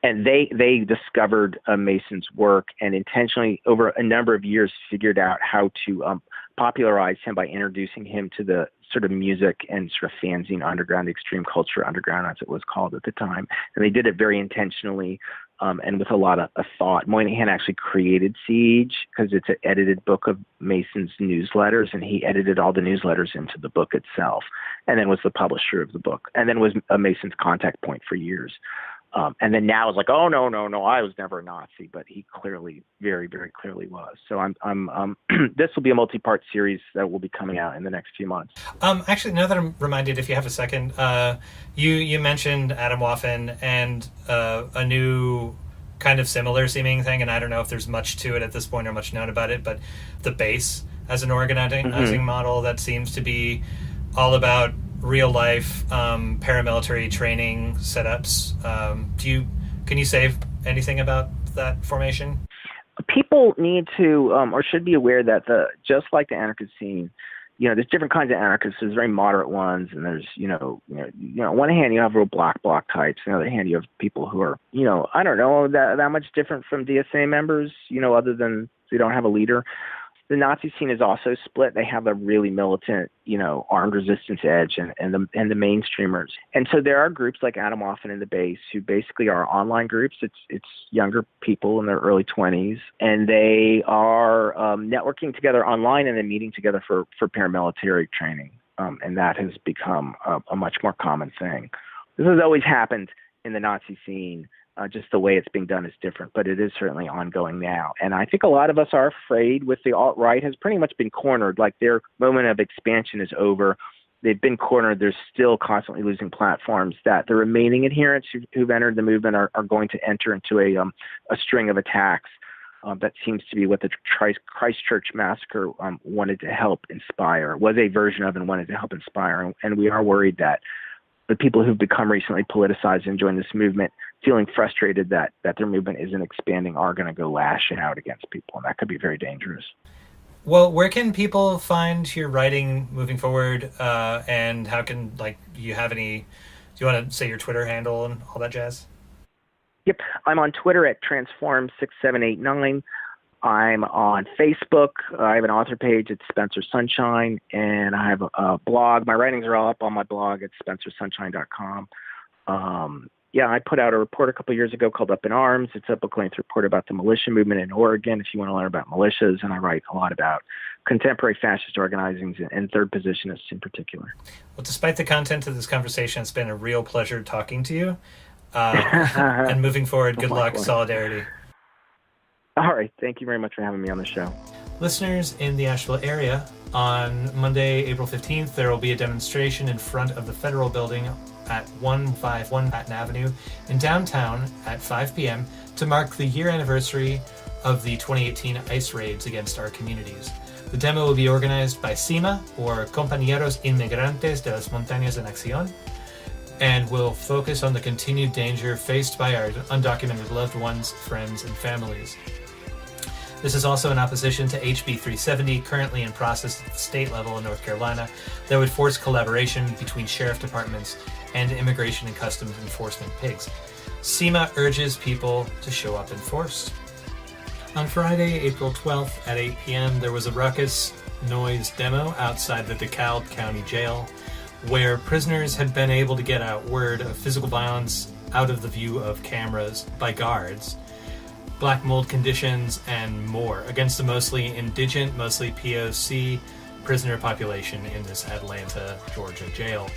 And they discovered Mason's work and intentionally, over a number of years, figured out how to popularize him by introducing him to the sort of music and sort of fanzine underground, the extreme culture underground, as it was called at the time. And they did it very intentionally and with a lot of thought. Moynihan actually created Siege because it's an edited book of Mason's newsletters, and he edited all the newsletters into the book itself, and then was the publisher of the book, and then was Mason's contact point for years. And then now it's like, oh no, I was never a Nazi, but he clearly, very, very clearly was. So I'm this will be a multi-part series that will be coming out in the next few months. Actually, now that I'm reminded, if you have a second, you mentioned Adam Waffen and a new kind of similar seeming thing, and I don't know if there's much to it at this point or much known about it, but the base as an organizing model that seems to be all about real life paramilitary training setups. Can you say anything about that formation? People need to or should be aware that just like the anarchist scene, there's different kinds of anarchists. There's very moderate ones, and there's on one hand you have real block types. On the other hand you have people who are I don't know that much different from DSA members. Other than they don't have a leader. The Nazi scene is also split. They have a really militant, armed resistance edge and the mainstreamers. And so there are groups like Adam Waffen and the Base who basically are online groups. It's younger people in their early 20s, and they are networking together online and then meeting together for paramilitary training. And that has become a much more common thing. This has always happened in the Nazi scene. Just the way it's being done is different, but it is certainly ongoing now. And I think a lot of us are afraid with the alt-right has pretty much been cornered, like their moment of expansion is over. They've been cornered. They're still constantly losing platforms that the remaining adherents who've entered the movement are going to enter into a string of attacks. That seems to be what the Christchurch massacre wanted to help inspire, was a version of and wanted to help inspire. And we are worried that the people who've become recently politicized and joined this movement, feeling frustrated that their movement isn't expanding, are going to go lashing out against people, and that could be very dangerous. Well, where can people find your writing moving forward, and how can, do you want to say your Twitter handle and all that jazz? Yep, I'm on Twitter at Transform6789. I'm on Facebook. I have an author page at Spencer Sunshine, and I have a blog. My writings are all up on my blog at spencersunshine.com. I put out a report a couple of years ago called Up in Arms. It's a book-length report about the militia movement in Oregon, if you want to learn about militias, and I write a lot about contemporary fascist organizing and third positionists in particular. Well, despite the content of this conversation, it's been a real pleasure talking to you. And moving forward, good luck, solidarity. All right. Thank you very much for having me on the show. Listeners in the Asheville area, on Monday, April 15th, there will be a demonstration in front of the Federal Building at 151 Patton Avenue in downtown at 5 p.m. to mark the year anniversary of the 2018 ICE raids against our communities. The demo will be organized by CIMA, or Compañeros Inmigrantes de las Montañas en Acción, and will focus on the continued danger faced by our undocumented loved ones, friends, and families. This is also in opposition to HB 370, currently in process at the state level in North Carolina, that would force collaboration between sheriff departments and immigration and customs enforcement pigs. CIMA urges people to show up in force. On Friday, April 12th at 8 p.m., there was a ruckus noise demo outside the Dekalb County Jail, where prisoners had been able to get out word of physical violence out of the view of cameras by guards, black mold conditions, and more against the mostly indigent, mostly POC prisoner population in this Atlanta, Georgia jail.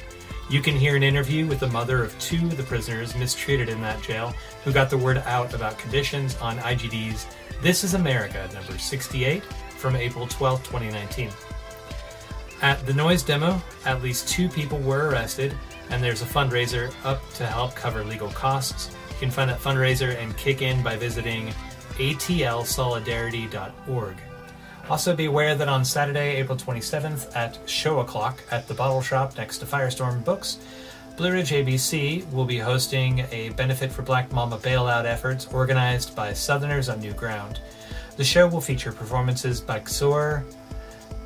You can hear an interview with the mother of two of the prisoners mistreated in that jail who got the word out about conditions on IGD's This Is America, number 68, from April 12, 2019. At the noise demo, at least 2 people were arrested, and there's a fundraiser up to help cover legal costs. You can find that fundraiser and kick in by visiting atlsolidarity.org. Also be aware that on Saturday, April 27th at show o'clock at the Bottle Shop next to Firestorm Books, Blue Ridge ABC will be hosting a benefit for Black Mama bailout efforts organized by Southerners on New Ground. The show will feature performances by Xor,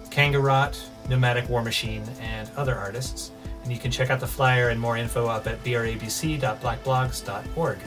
Kangarot, Nomadic War Machine, and other artists. And you can check out the flyer and more info up at brabc.blackblogs.org.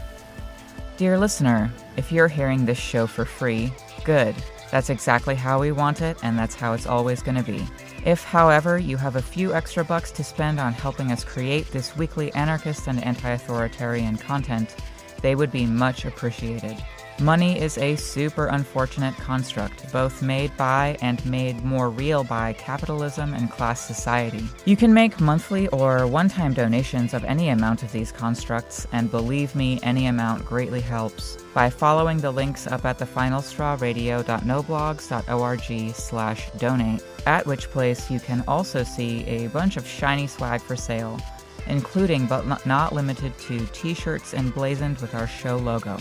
Dear listener, if you're hearing this show for free, good. That's exactly how we want it, and that's how it's always going to be. If, however, you have a few extra bucks to spend on helping us create this weekly anarchist and anti-authoritarian content, They would be much appreciated. Money is a super unfortunate construct, both made by and made more real by capitalism and class society. You can make monthly or one-time donations of any amount of these constructs, and believe me, any amount greatly helps, by following the links up at thefinalstrawradio.noblogs.org/donate, at which place you can also see a bunch of shiny swag for sale, including but not limited to t-shirts emblazoned with our show logo.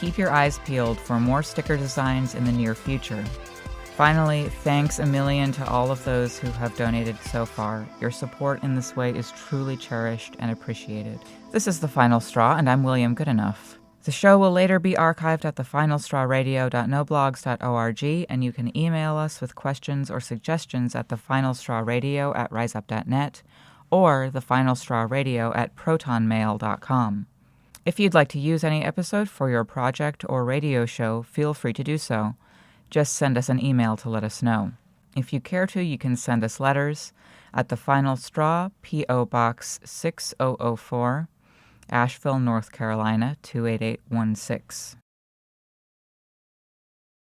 Keep your eyes peeled for more sticker designs in the near future. Finally, thanks a million to all of those who have donated so far. Your support in this way is truly cherished and appreciated. This is The Final Straw, and I'm William Goodenough. The show will later be archived at thefinalstrawradio.noblogs.org, and you can email us with questions or suggestions at thefinalstrawradio@riseup.net or thefinalstrawradio@protonmail.com. If you'd like to use any episode for your project or radio show, feel free to do so. Just send us an email to let us know. If you care to, you can send us letters at The Final Straw, P.O. Box 6004, Asheville, North Carolina, 28816.